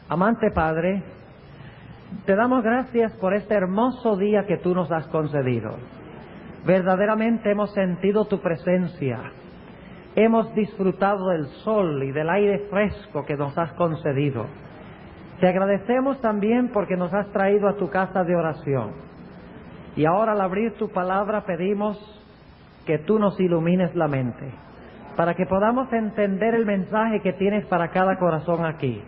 Amante Padre, te damos gracias por este hermoso día que tú nos has concedido. Verdaderamente hemos sentido tu presencia. Hemos disfrutado del sol y del aire fresco que nos has concedido. Te agradecemos también porque nos has traído a tu casa de oración. Y ahora al abrir tu palabra pedimos que tú nos ilumines la mente, para que podamos entender el mensaje que tienes para cada corazón aquí.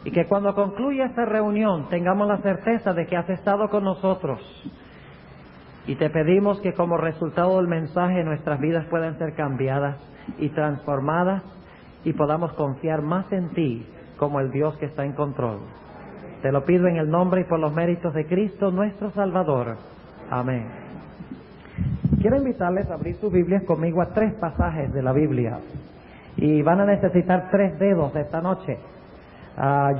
Y que cuando concluya esta reunión tengamos la certeza de que has estado con nosotros. Y te pedimos que como resultado del mensaje nuestras vidas puedan ser cambiadas y transformadas y podamos confiar más en ti como el Dios que está en control. Te lo pido en el nombre y por los méritos de Cristo nuestro Salvador. Amén. Quiero invitarles a abrir sus Biblias conmigo a 3 pasajes de la Biblia. Y van a necesitar 3 dedos esta noche.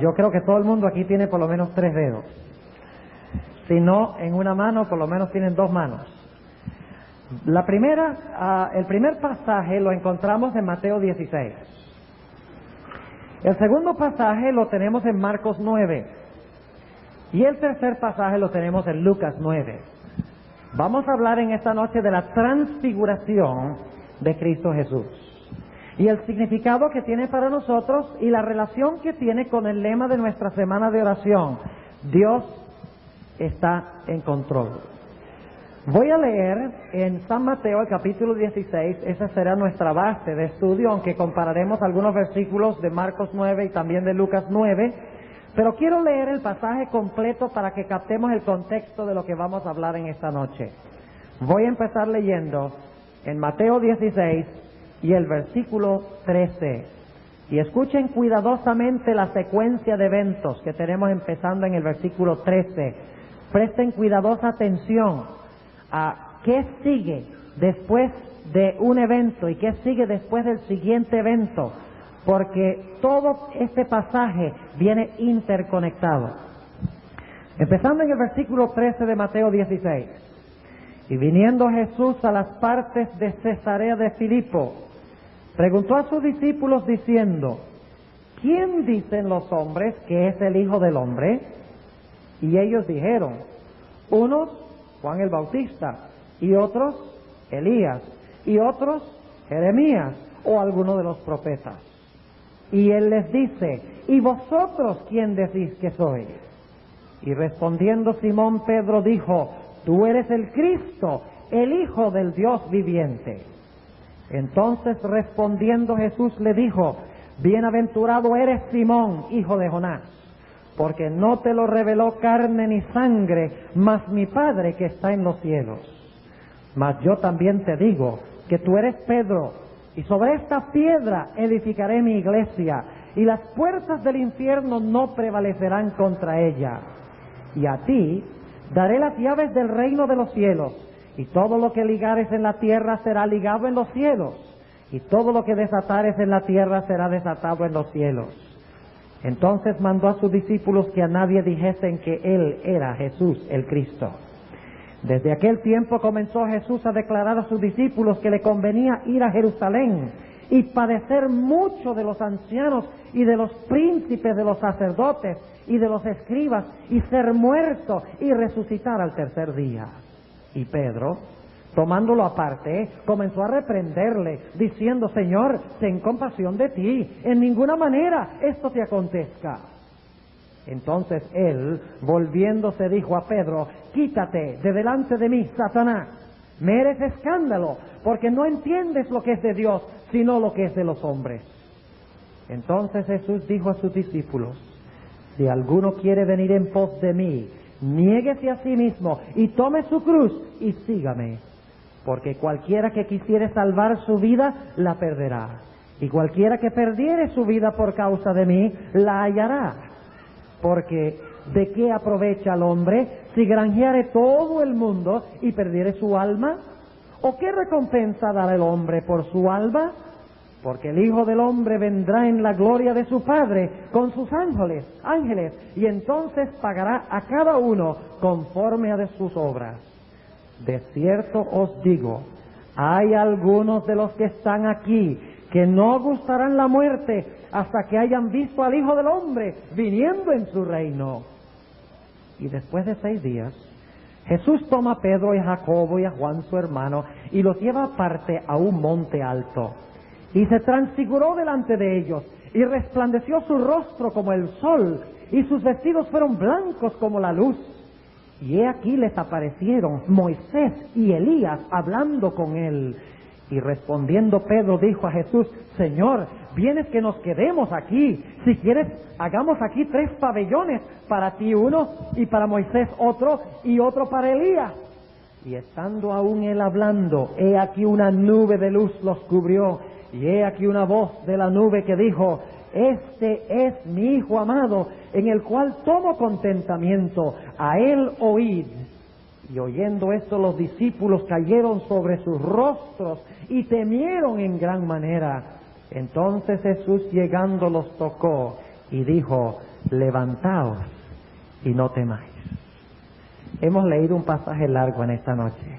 Yo creo que todo el mundo aquí tiene por lo menos 3 dedos. Si no, en una mano, por lo menos tienen 2 manos. El primer pasaje lo encontramos en Mateo 16. El segundo pasaje lo tenemos en Marcos 9. Y el tercer pasaje lo tenemos en Lucas 9. Vamos a hablar en esta noche de la transfiguración de Cristo Jesús. Y el significado que tiene para nosotros y la relación que tiene con el lema de nuestra semana de oración. Dios está en control. Voy a leer en San Mateo el capítulo 16, esa será nuestra base de estudio, aunque compararemos algunos versículos de Marcos 9 y también de Lucas 9, pero quiero leer el pasaje completo para que captemos el contexto de lo que vamos a hablar en esta noche. Voy a empezar leyendo en Mateo 16 y el versículo 13. Y escuchen cuidadosamente la secuencia de eventos que tenemos empezando en el versículo 13. Presten cuidadosa atención a qué sigue después de un evento y qué sigue después del siguiente evento, porque todo este pasaje viene interconectado. Empezando en el versículo 13 de Mateo 16. Y viniendo Jesús a las partes de Cesarea de Filipo, preguntó a sus discípulos diciendo: ¿quién dicen los hombres que es el Hijo del Hombre? Y ellos dijeron: unos, Juan el Bautista, y otros, Elías, y otros, Jeremías, o alguno de los profetas. Y él les dice: ¿y vosotros quién decís que soy? Y respondiendo Simón Pedro dijo: tú eres el Cristo, el Hijo del Dios viviente. Entonces respondiendo Jesús le dijo: bienaventurado eres Simón, hijo de Jonás, porque no te lo reveló carne ni sangre, mas mi Padre que está en los cielos. Mas yo también te digo que tú eres Pedro, y sobre esta piedra edificaré mi iglesia, y las puertas del infierno no prevalecerán contra ella. Y a ti daré las llaves del reino de los cielos, y todo lo que ligares en la tierra será ligado en los cielos, y todo lo que desatares en la tierra será desatado en los cielos. Entonces mandó a sus discípulos que a nadie dijesen que él era Jesús el Cristo. Desde aquel tiempo comenzó Jesús a declarar a sus discípulos que le convenía ir a Jerusalén y padecer mucho de los ancianos y de los príncipes de los sacerdotes y de los escribas, y ser muerto y resucitar al tercer día. Y Pedro, tomándolo aparte, comenzó a reprenderle, diciendo: Señor, ten compasión de ti, en ninguna manera esto te acontezca. Entonces él, volviéndose, dijo a Pedro: quítate de delante de mí, Satanás, me eres escándalo, porque no entiendes lo que es de Dios, sino lo que es de los hombres. Entonces Jesús dijo a sus discípulos: si alguno quiere venir en pos de mí, niéguese a sí mismo y tome su cruz y sígame. Porque cualquiera que quisiere salvar su vida, la perderá. Y cualquiera que perdiere su vida por causa de mí, la hallará. Porque ¿de qué aprovecha al hombre si granjeare todo el mundo y perdiere su alma? ¿O qué recompensa dará el hombre por su alma? Porque el Hijo del Hombre vendrá en la gloria de su Padre con sus ángeles, y entonces pagará a cada uno conforme a de sus obras. De cierto os digo, hay algunos de los que están aquí que no gustarán la muerte hasta que hayan visto al Hijo del Hombre viniendo en su reino. Y después de 6 días, Jesús toma a Pedro y a Jacobo y a Juan su hermano y los lleva aparte a un monte alto. Y se transfiguró delante de ellos y resplandeció su rostro como el sol y sus vestidos fueron blancos como la luz. Y he aquí les aparecieron Moisés y Elías hablando con él. Y respondiendo Pedro dijo a Jesús: Señor, ¿vienes que nos quedemos aquí? Si quieres, hagamos aquí 3 pabellones, para ti uno, y para Moisés otro, y otro para Elías. Y estando aún él hablando, he aquí una nube de luz los cubrió, y he aquí una voz de la nube que dijo: Este es mi Hijo amado, en el cual tomo contentamiento, a él oíd. Y oyendo esto, los discípulos cayeron sobre sus rostros y temieron en gran manera. Entonces Jesús, llegando, los tocó y dijo: Levantaos y no temáis. Hemos leído un pasaje largo en esta noche,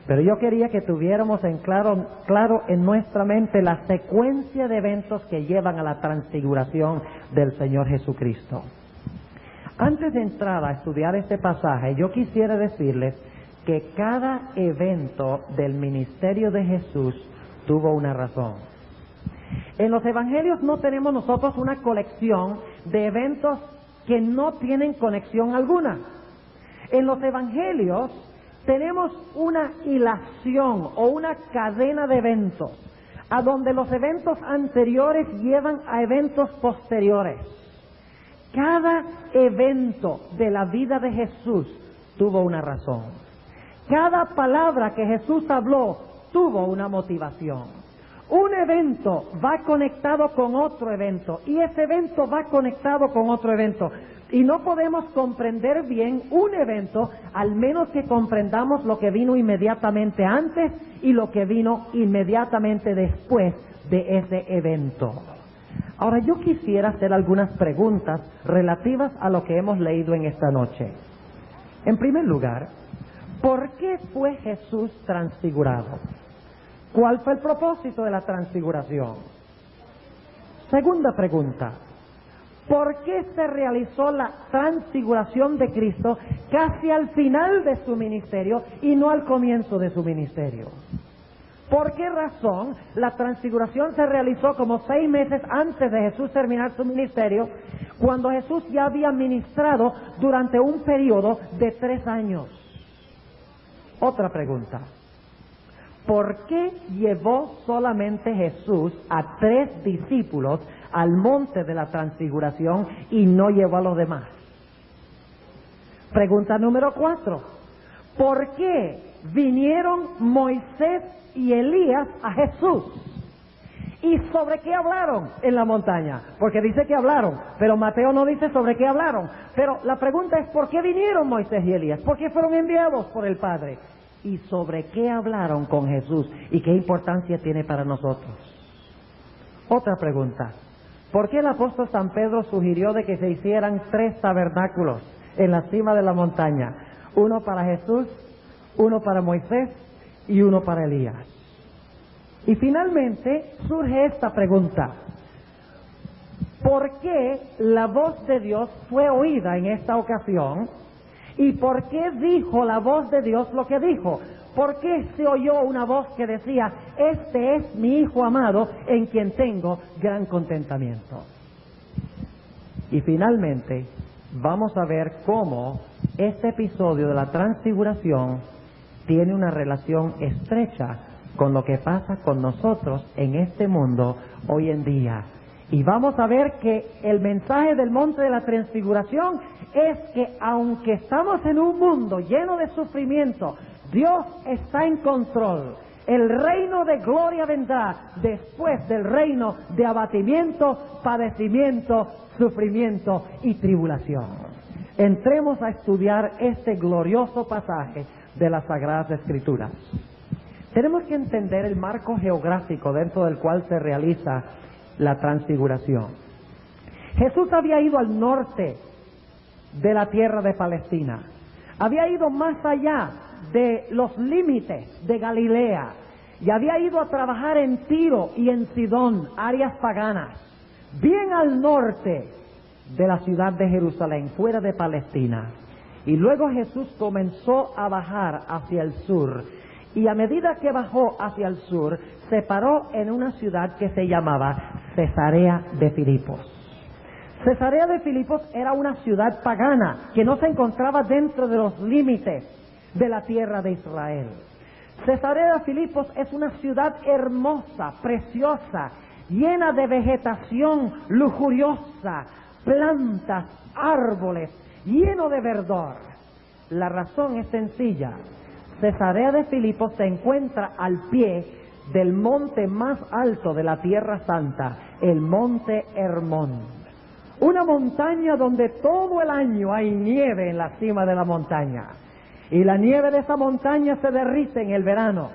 pero yo quería que tuviéramos en claro en nuestra mente la secuencia de eventos que llevan a la transfiguración del Señor Jesucristo. Antes de entrar a estudiar este pasaje, yo quisiera decirles que cada evento del ministerio de Jesús tuvo una razón. En los evangelios no tenemos nosotros una colección de eventos que no tienen conexión alguna. En los evangelios tenemos una hilación o una cadena de eventos, a donde los eventos anteriores llevan a eventos posteriores. Cada evento de la vida de Jesús tuvo una razón. Cada palabra que Jesús habló tuvo una motivación. Un evento va conectado con otro evento y ese evento va conectado con otro evento. Y no podemos comprender bien un evento al menos que comprendamos lo que vino inmediatamente antes y lo que vino inmediatamente después de ese evento. Ahora, yo quisiera hacer algunas preguntas relativas a lo que hemos leído en esta noche. En primer lugar, ¿por qué fue Jesús transfigurado? ¿Cuál fue el propósito de la transfiguración? Segunda pregunta, ¿por qué se realizó la transfiguración de Cristo casi al final de su ministerio y no al comienzo de su ministerio? ¿Por qué razón la transfiguración se realizó como 6 meses antes de Jesús terminar su ministerio, cuando Jesús ya había ministrado durante un periodo de 3 años? Otra pregunta, ¿por qué llevó solamente Jesús a 3 discípulos al monte de la transfiguración y no llevó a los demás? Pregunta número 4, ¿por qué vinieron Moisés y Elías a Jesús? ¿Y sobre qué hablaron en la montaña? Porque dice que hablaron, pero Mateo no dice sobre qué hablaron. Pero la pregunta es, ¿por qué vinieron Moisés y Elías? ¿Por qué fueron enviados por el Padre? ¿Y sobre qué hablaron con Jesús? ¿Y qué importancia tiene para nosotros? Otra pregunta, ¿por qué el apóstol San Pedro sugirió de que se hicieran 3 tabernáculos en la cima de la montaña? Uno para Jesús, uno para Moisés y uno para Elías. Y finalmente surge esta pregunta, ¿por qué la voz de Dios fue oída en esta ocasión? ¿Y por qué dijo la voz de Dios lo que dijo? ¿Por qué se oyó una voz que decía: Este es mi Hijo amado, en quien tengo gran contentamiento? Y finalmente vamos a ver cómo este episodio de la transfiguración tiene una relación estrecha con lo que pasa con nosotros en este mundo hoy en día. Y vamos a ver que el mensaje del monte de la transfiguración es que aunque estamos en un mundo lleno de sufrimiento, Dios está en control. El reino de gloria vendrá después del reino de abatimiento, padecimiento, sufrimiento y tribulación. Entremos a estudiar este glorioso pasaje de las Sagradas Escrituras. Tenemos que entender el marco geográfico dentro del cual se realiza la transfiguración. Jesús había ido al norte de la tierra de Palestina, había ido más allá de los límites de Galilea. y había ido a trabajar en Tiro y en Sidón, áreas paganas, bien al norte de la ciudad de Jerusalén, fuera de Palestina. Y luego Jesús comenzó a bajar hacia el sur, y a medida que bajó hacia el sur, se paró en una ciudad que se llamaba Cesarea de Filipos. Cesarea de Filipos era una ciudad pagana que no se encontraba dentro de los límites de la tierra de Israel. Cesarea de Filipos es una ciudad hermosa, preciosa, llena de vegetación lujuriosa, plantas, árboles, lleno de verdor. La razón es sencilla. Cesarea de Filipos se encuentra al pie del monte más alto de la Tierra Santa, el monte Hermón. Una montaña donde todo el año hay nieve en la cima de la montaña. Y la nieve de esa montaña se derrite en el verano.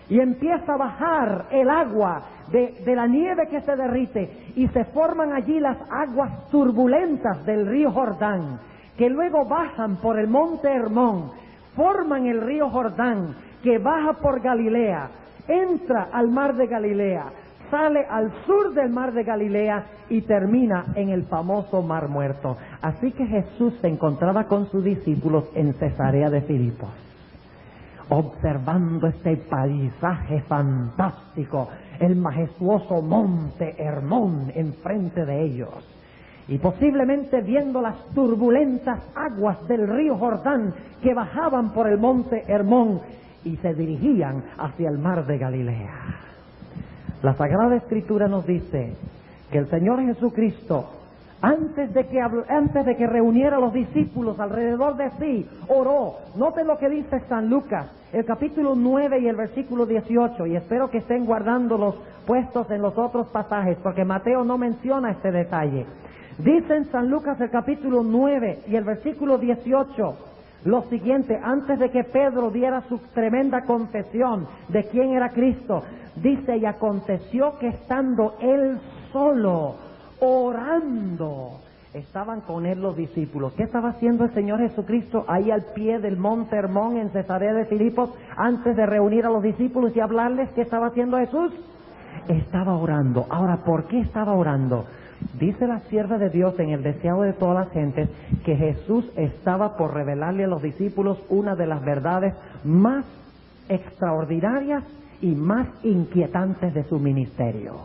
Y empieza a bajar el agua de la nieve que se derrite. Y se forman allí las aguas turbulentas del río Jordán, que luego bajan por el monte Hermón, forman el río Jordán, que baja por Galilea, entra al mar de Galilea, sale al sur del mar de Galilea y termina en el famoso Mar Muerto. Así que Jesús se encontraba con sus discípulos en Cesarea de Filipos, observando este paisaje fantástico, el majestuoso monte Hermón enfrente de ellos, y posiblemente viendo las turbulentas aguas del río Jordán que bajaban por el monte Hermón y se dirigían hacia el mar de Galilea. La Sagrada Escritura nos dice que el Señor Jesucristo, antes de que reuniera a los discípulos alrededor de sí, oró. Noten lo que dice San Lucas, el capítulo 9 y el versículo 18, y espero que estén guardándolos puestos en los otros pasajes, porque Mateo no menciona este detalle. Dice en San Lucas el capítulo 9 y el versículo 18 lo siguiente, antes de que Pedro diera su tremenda confesión de quién era Cristo. Dice: y aconteció que estando él solo, orando, estaban con él los discípulos. ¿Qué estaba haciendo el Señor Jesucristo ahí al pie del monte Hermón en Cesarea de Filipos, antes de reunir a los discípulos y hablarles? ¿Qué estaba haciendo Jesús? Estaba orando. Ahora, ¿por qué estaba orando? Dice la sierva de Dios en el deseado de todas las gentes que Jesús estaba por revelarle a los discípulos una de las verdades más extraordinarias y más inquietantes de su ministerio.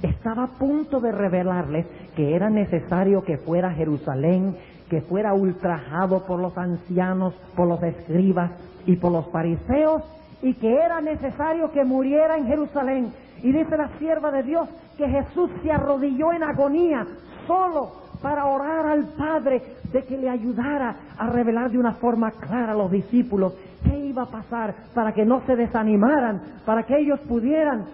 Estaba a punto de revelarles que era necesario que fuera a Jerusalén, que fuera ultrajado por los ancianos, por los escribas y por los fariseos, y que era necesario que muriera en Jerusalén. Y dice la sierva de Dios que Jesús se arrodilló en agonía solo para orar al Padre de que le ayudara a revelar de una forma clara a los discípulos qué iba a pasar, para que no se desanimaran, para que ellos pudieran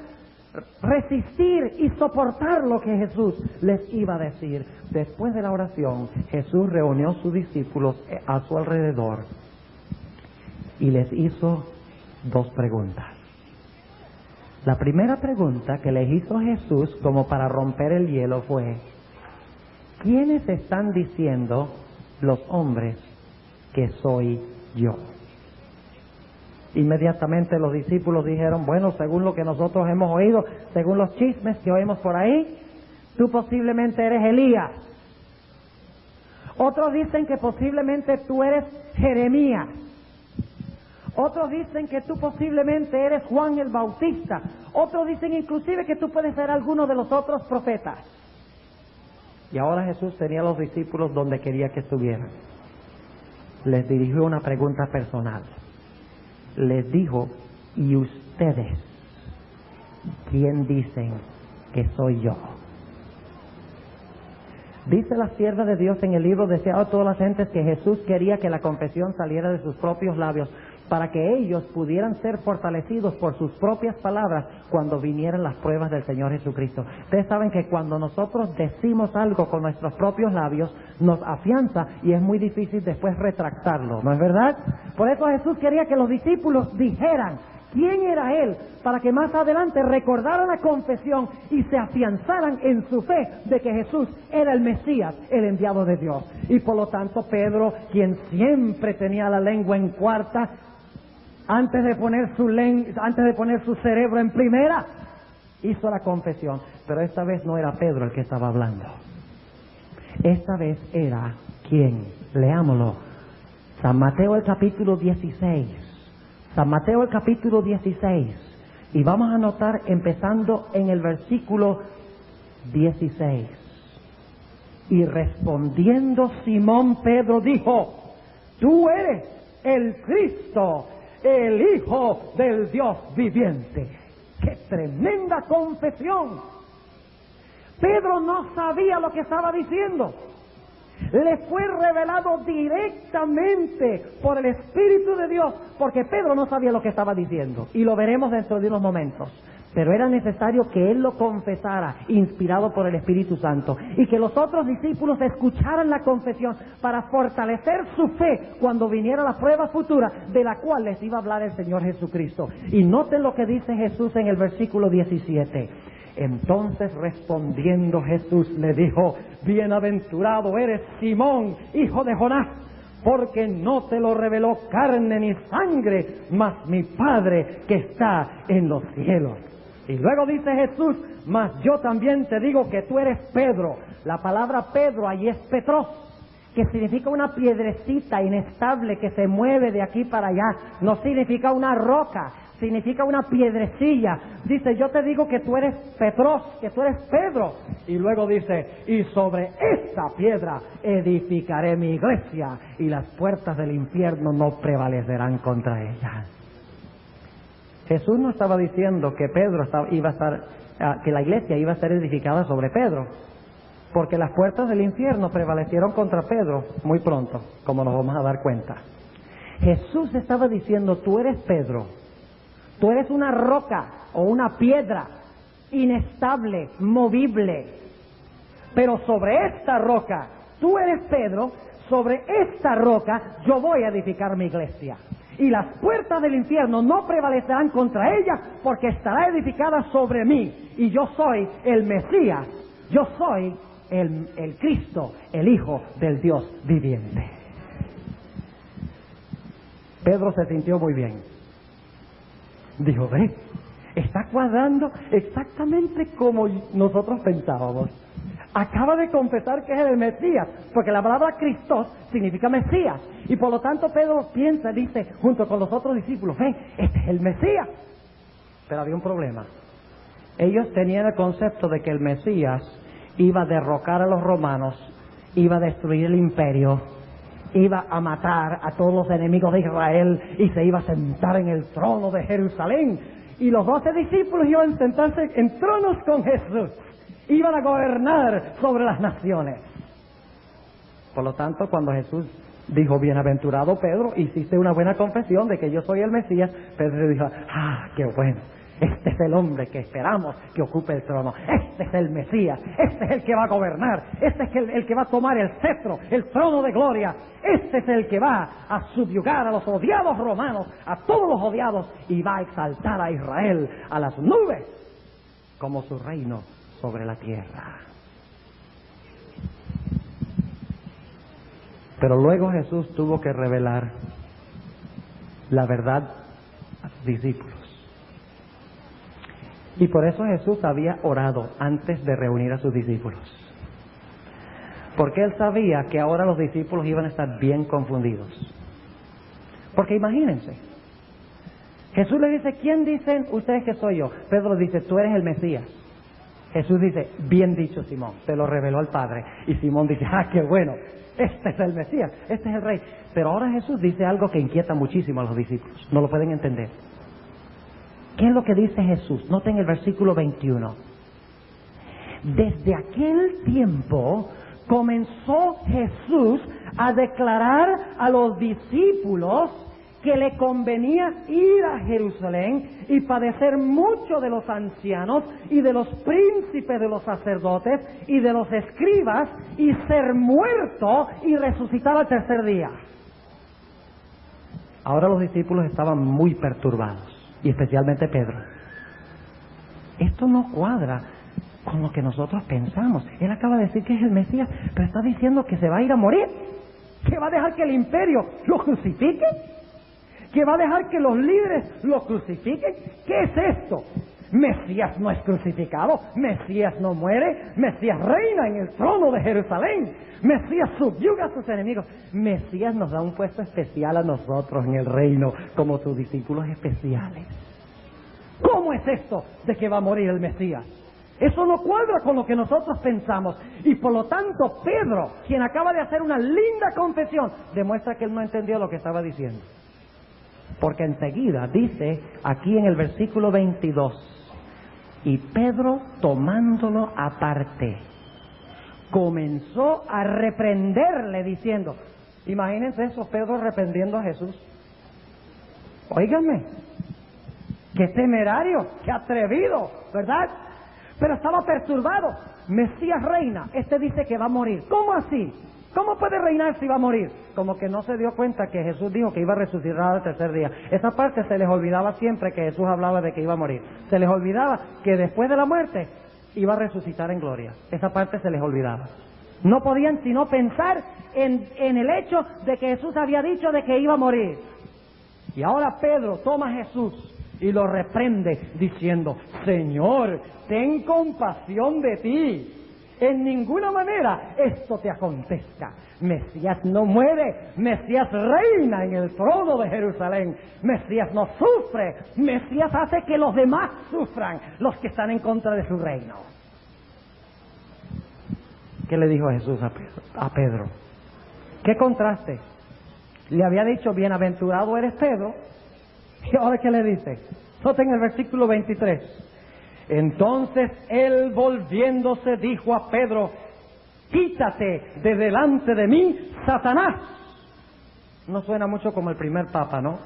resistir y soportar lo que Jesús les iba a decir. Después de la oración, Jesús reunió a sus discípulos a su alrededor y les hizo dos preguntas. La primera pregunta que les hizo Jesús, como para romper el hielo, fue: ¿quiénes están diciendo los hombres que soy yo? Inmediatamente los discípulos dijeron: bueno, según lo que nosotros hemos oído, según los chismes que oímos por ahí, tú posiblemente eres Elías. Otros dicen que posiblemente tú eres Jeremías. Otros dicen que tú posiblemente eres Juan el Bautista. Otros dicen inclusive que tú puedes ser alguno de los otros profetas. Y ahora Jesús tenía a los discípulos donde quería que estuvieran. Les dirigió una pregunta personal. Les dijo: ¿y ustedes quién dicen que soy yo? Dice la sierva de Dios en el libro Deseado de todas las gentes que Jesús quería que la confesión saliera de sus propios labios, para que ellos pudieran ser fortalecidos por sus propias palabras cuando vinieran las pruebas del Señor Jesucristo. Ustedes saben que cuando nosotros decimos algo con nuestros propios labios, nos afianza y es muy difícil después retractarlo, ¿no es verdad? Por eso Jesús quería que los discípulos dijeran quién era Él, para que más adelante recordaran la confesión y se afianzaran en su fe de que Jesús era el Mesías, el enviado de Dios. Y por lo tanto Pedro, quien siempre tenía la lengua en cuarta, antes de poner su cerebro en primera, hizo la confesión. Pero esta vez no era Pedro el que estaba hablando. Esta vez era ¿quién? Leámoslo. San Mateo el capítulo 16. San Mateo el capítulo 16. Y vamos a notar empezando en el versículo 16. Y respondiendo Simón Pedro dijo: tú eres el Cristo, el Hijo del Dios viviente. ¡Qué tremenda confesión! Pedro no sabía lo que estaba diciendo. Le fue revelado directamente por el Espíritu de Dios, porque Pedro no sabía lo que estaba diciendo. Y lo veremos dentro de unos momentos. Pero era necesario que él lo confesara, inspirado por el Espíritu Santo, y que los otros discípulos escucharan la confesión para fortalecer su fe cuando viniera la prueba futura de la cual les iba a hablar el Señor Jesucristo. Y noten lo que dice Jesús en el versículo 17. Entonces respondiendo Jesús le dijo: bienaventurado eres Simón, hijo de Jonás, porque no te lo reveló carne ni sangre, mas mi Padre que está en los cielos. Y luego dice Jesús: mas yo también te digo que tú eres Pedro. La palabra Pedro allí es Petros, que significa una piedrecita inestable que se mueve de aquí para allá. No significa una roca, significa una piedrecilla. Dice: yo te digo que tú eres Petros, que tú eres Pedro. Y luego dice: y sobre esta piedra edificaré mi iglesia, y las puertas del infierno no prevalecerán contra ella. Jesús no estaba diciendo que que la iglesia iba a ser edificada sobre Pedro, porque las puertas del infierno prevalecieron contra Pedro muy pronto, como nos vamos a dar cuenta. Jesús estaba diciendo: tú eres Pedro, tú eres una roca o una piedra inestable, movible, pero sobre esta roca, tú eres Pedro, sobre esta roca yo voy a edificar mi iglesia. Y las puertas del infierno no prevalecerán contra ella, porque estará edificada sobre mí. Y yo soy el Mesías, yo soy el Cristo, el Hijo del Dios viviente. Pedro se sintió muy bien. Dijo: ve, está cuadrando exactamente como nosotros pensábamos. Acaba de confesar que es el Mesías, porque la palabra Christos significa Mesías. Y por lo tanto Pedro piensa, dice, junto con los otros discípulos: ve, este es el Mesías. Pero había un problema. Ellos tenían el concepto de que el Mesías iba a derrocar a los romanos, iba a destruir el imperio, iba a matar a todos los enemigos de Israel y se iba a sentar en el trono de Jerusalén. Y los 12 discípulos iban a sentarse en tronos con Jesús. Iban a gobernar sobre las naciones. Por lo tanto, cuando Jesús dijo: bienaventurado Pedro, hiciste una buena confesión de que yo soy el Mesías, Pedro dijo: ah, qué bueno, este es el hombre que esperamos que ocupe el trono, este es el Mesías, este es el que va a gobernar, este es el que va a tomar el cetro, el trono de gloria, este es el que va a subyugar a los odiados romanos, a todos los odiados, y va a exaltar a Israel a las nubes como su reino sobre la tierra. Pero luego Jesús tuvo que revelar la verdad a sus discípulos. Y por eso Jesús había orado antes de reunir a sus discípulos. Porque Él sabía que ahora los discípulos iban a estar bien confundidos. Porque imagínense, Jesús le dice: ¿quién dicen ustedes que soy yo? Pedro dice: tú eres el Mesías. Jesús dice: bien dicho, Simón, te lo reveló el Padre. Y Simón dice: ah, qué bueno, este es el Mesías, este es el Rey. Pero ahora Jesús dice algo que inquieta muchísimo a los discípulos, no lo pueden entender. ¿Qué es lo que dice Jesús? Noten el versículo 21. Desde aquel tiempo comenzó Jesús a declarar a los discípulos que le convenía ir a Jerusalén y padecer mucho de los ancianos y de los príncipes de los sacerdotes y de los escribas, y ser muerto y resucitar al tercer día. Ahora los discípulos estaban muy perturbados, y especialmente Pedro. Esto no cuadra con lo que nosotros pensamos. Él acaba de decir que es el Mesías, pero está diciendo que se va a ir a morir, que va a dejar que el imperio lo crucifique, ¿Que va a dejar que los líderes lo crucifiquen? ¿Qué es esto? Mesías no es crucificado, Mesías no muere, Mesías reina en el trono de Jerusalén, Mesías subyuga a sus enemigos, Mesías nos da un puesto especial a nosotros en el reino como sus discípulos especiales. ¿Cómo es esto de que va a morir el Mesías? Eso no cuadra con lo que nosotros pensamos, y por lo tanto Pedro, quien acaba de hacer una linda confesión, demuestra que él no entendió lo que estaba diciendo. Porque enseguida dice aquí en el versículo 22, y Pedro, tomándolo aparte, comenzó a reprenderle diciendo, imagínense eso, Pedro reprendiendo a Jesús. Óiganme, qué temerario, qué atrevido, ¿verdad? Pero estaba perturbado. Mesías reina, este dice que va a morir. ¿Cómo así? ¿Cómo puede reinar si va a morir? Como que no se dio cuenta que Jesús dijo que iba a resucitar al tercer día. Esa parte se les olvidaba siempre que Jesús hablaba de que iba a morir. Se les olvidaba que después de la muerte iba a resucitar en gloria. Esa parte se les olvidaba. No podían sino pensar en el hecho de que Jesús había dicho de que iba a morir. Y ahora Pedro toma a Jesús y lo reprende diciendo, Señor, ten compasión de ti. En ninguna manera esto te acontezca. Mesías no muere, Mesías reina en el trono de Jerusalén. Mesías no sufre, Mesías hace que los demás sufran, los que están en contra de su reino. ¿Qué le dijo Jesús a Pedro? ¿Qué contraste? Le había dicho, bienaventurado eres Pedro, y ahora ¿qué le dice? Noten el versículo 23. Entonces él volviéndose dijo a Pedro, quítate de delante de mí, Satanás. No suena mucho como el primer papa, ¿no?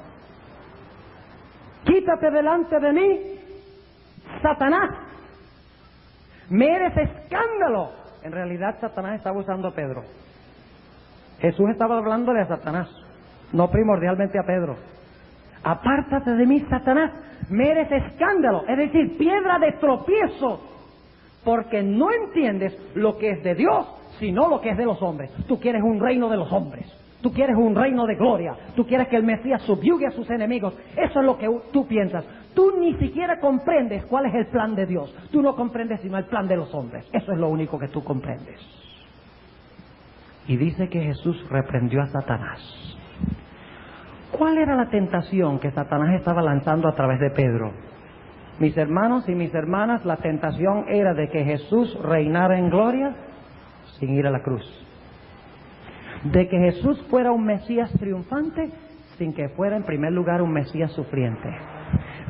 Quítate delante de mí, Satanás. Me eres escándalo. En realidad Satanás estaba usando a Pedro. Jesús estaba hablándole a Satanás, no primordialmente a Pedro. Apártate de mí, Satanás, me eres escándalo, es decir, piedra de tropiezo, porque no entiendes lo que es de Dios, sino lo que es de los hombres. Tú quieres un reino de los hombres, tú quieres un reino de gloria, tú quieres que el Mesías subyugue a sus enemigos, eso es lo que tú piensas. Tú ni siquiera comprendes cuál es el plan de Dios, tú no comprendes sino el plan de los hombres, eso es lo único que tú comprendes. Y dice que Jesús reprendió a Satanás. ¿Cuál era la tentación que Satanás estaba lanzando a través de Pedro? Mis hermanos y mis hermanas, la tentación era de que Jesús reinara en gloria sin ir a la cruz. De que Jesús fuera un Mesías triunfante sin que fuera en primer lugar un Mesías sufriente.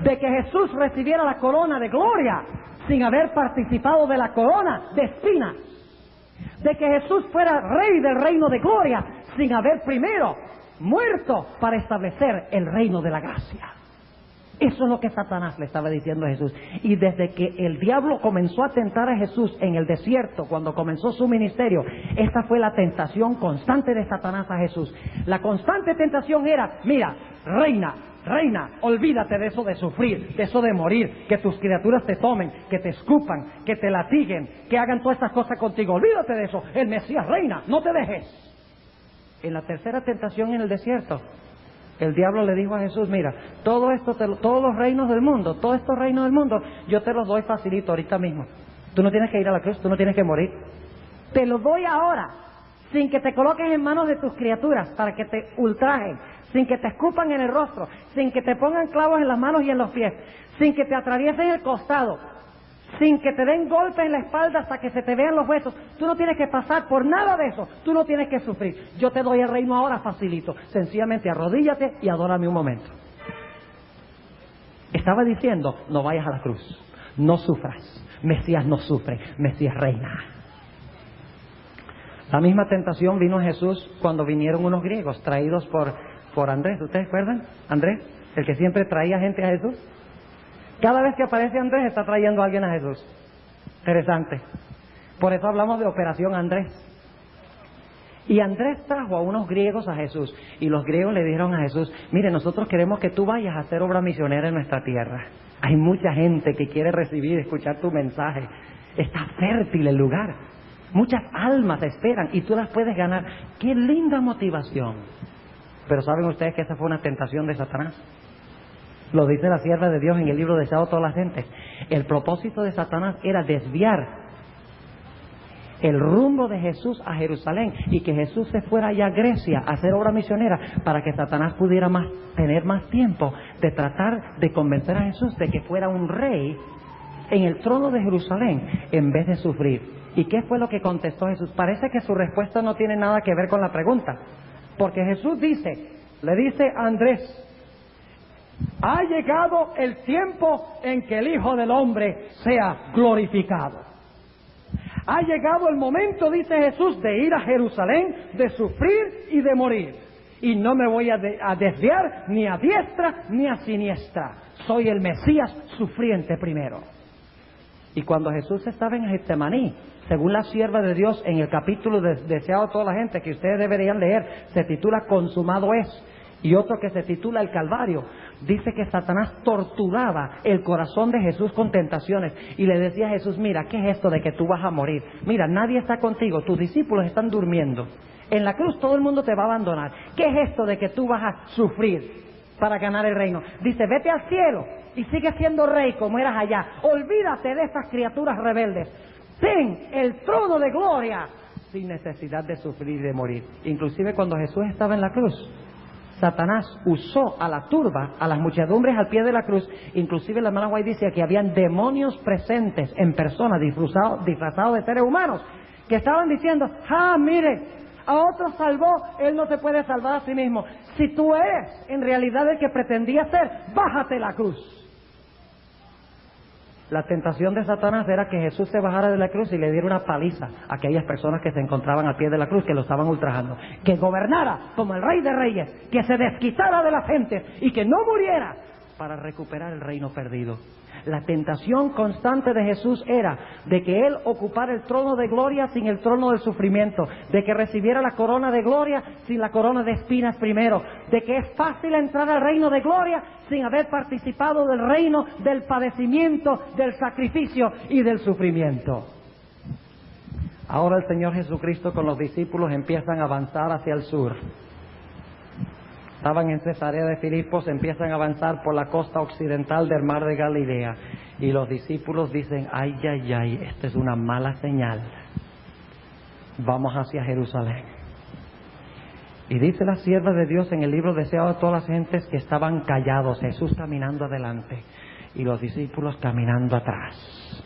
De que Jesús recibiera la corona de gloria sin haber participado de la corona de espinas. De que Jesús fuera rey del reino de gloria sin haber primero muerto para establecer el reino de la gracia. Eso es lo que Satanás le estaba diciendo a Jesús. Y desde que el diablo comenzó a tentar a Jesús en el desierto, cuando comenzó su ministerio, esta fue la tentación constante de Satanás a Jesús. La constante tentación era, mira, reina, olvídate de eso de sufrir, de eso de morir, que tus criaturas te tomen, que te escupan, que te latiguen, que hagan todas estas cosas contigo. Olvídate de eso, el Mesías reina, no te dejes. En la tercera tentación en el desierto, el diablo le dijo a Jesús, mira, todo esto, todos los reinos del mundo, todos estos reinos del mundo, yo te los doy facilito ahorita mismo. Tú no tienes que ir a la cruz, tú no tienes que morir. Te los doy ahora, sin que te coloques en manos de tus criaturas para que te ultrajen, sin que te escupan en el rostro, sin que te pongan clavos en las manos y en los pies, sin que te atraviesen el costado, sin que te den golpes en la espalda hasta que se te vean los huesos. Tú no tienes que pasar por nada de eso, tú no tienes que sufrir. Yo te doy el reino ahora facilito, sencillamente arrodíllate y adórame un momento. Estaba diciendo, no vayas a la cruz, no sufras, Mesías no sufre, Mesías reina. La misma tentación vino a Jesús cuando vinieron unos griegos traídos por Andrés. ¿Ustedes recuerdan? Andrés, el que siempre traía gente a Jesús. Cada vez que aparece Andrés está trayendo a alguien a Jesús. Interesante. Por eso hablamos de Operación Andrés. Y Andrés trajo a unos griegos a Jesús. Y los griegos le dijeron a Jesús, mire, nosotros queremos que tú vayas a hacer obra misionera en nuestra tierra. Hay mucha gente que quiere recibir, escuchar tu mensaje. Está fértil el lugar. Muchas almas esperan y tú las puedes ganar. ¡Qué linda motivación! Pero ¿saben ustedes que esa fue una tentación de Satanás? Lo dice la sierva de Dios en el libro Deseado todas las gentes. El propósito de Satanás era desviar el rumbo de Jesús a Jerusalén y que Jesús se fuera allá a Grecia a hacer obra misionera para que Satanás pudiera tener más tiempo de tratar de convencer a Jesús de que fuera un rey en el trono de Jerusalén en vez de sufrir. ¿Y qué fue lo que contestó Jesús? Parece que su respuesta no tiene nada que ver con la pregunta, porque Jesús le dice a Andrés: ha llegado el tiempo en que el Hijo del Hombre sea glorificado. Ha llegado el momento, dice Jesús, de ir a Jerusalén, de sufrir y de morir. Y no me voy a desviar ni a diestra ni a siniestra. Soy el Mesías sufriente primero. Y cuando Jesús estaba en Getsemaní, según la sierva de Dios, en el capítulo deseado a toda la gente, que ustedes deberían leer, se titula Consumado es, y otro que se titula El Calvario, dice que Satanás torturaba el corazón de Jesús con tentaciones y le decía a Jesús: mira, ¿qué es esto de que tú vas a morir? Mira, nadie está contigo, tus discípulos están durmiendo. En la cruz todo el mundo te va a abandonar. ¿Qué es esto de que tú vas a sufrir para ganar el reino? Dice: vete al cielo y sigue siendo rey como eras allá. Olvídate de estas criaturas rebeldes. Ten el trono de gloria sin necesidad de sufrir y de morir. Inclusive cuando Jesús estaba en la cruz, Satanás usó a la turba, a las muchedumbres al pie de la cruz. Inclusive la hermana White dice que habían demonios presentes en persona, disfrazados de seres humanos, que estaban diciendo: mire, a otro salvó, él no se puede salvar a sí mismo. Si tú eres en realidad el que pretendía ser, bájate la cruz. La tentación de Satanás era que Jesús se bajara de la cruz y le diera una paliza a aquellas personas que se encontraban al pie de la cruz, que lo estaban ultrajando. Que gobernara como el Rey de Reyes, que se desquitara de la gente y que no muriera para recuperar el reino perdido. La tentación constante de Jesús era de que Él ocupara el trono de gloria sin el trono del sufrimiento, de que recibiera la corona de gloria sin la corona de espinas primero, de que es fácil entrar al reino de gloria sin haber participado del reino del padecimiento, del sacrificio y del sufrimiento. Ahora el Señor Jesucristo con los discípulos empiezan a avanzar hacia el sur. Estaban en Cesarea de Filipos, empiezan a avanzar por la costa occidental del mar de Galilea. Y los discípulos dicen: ay, ay, ay, esta es una mala señal. Vamos hacia Jerusalén. Y dice la sierva de Dios en el libro Deseado a todas las gentes que estaban callados, Jesús caminando adelante y los discípulos caminando atrás.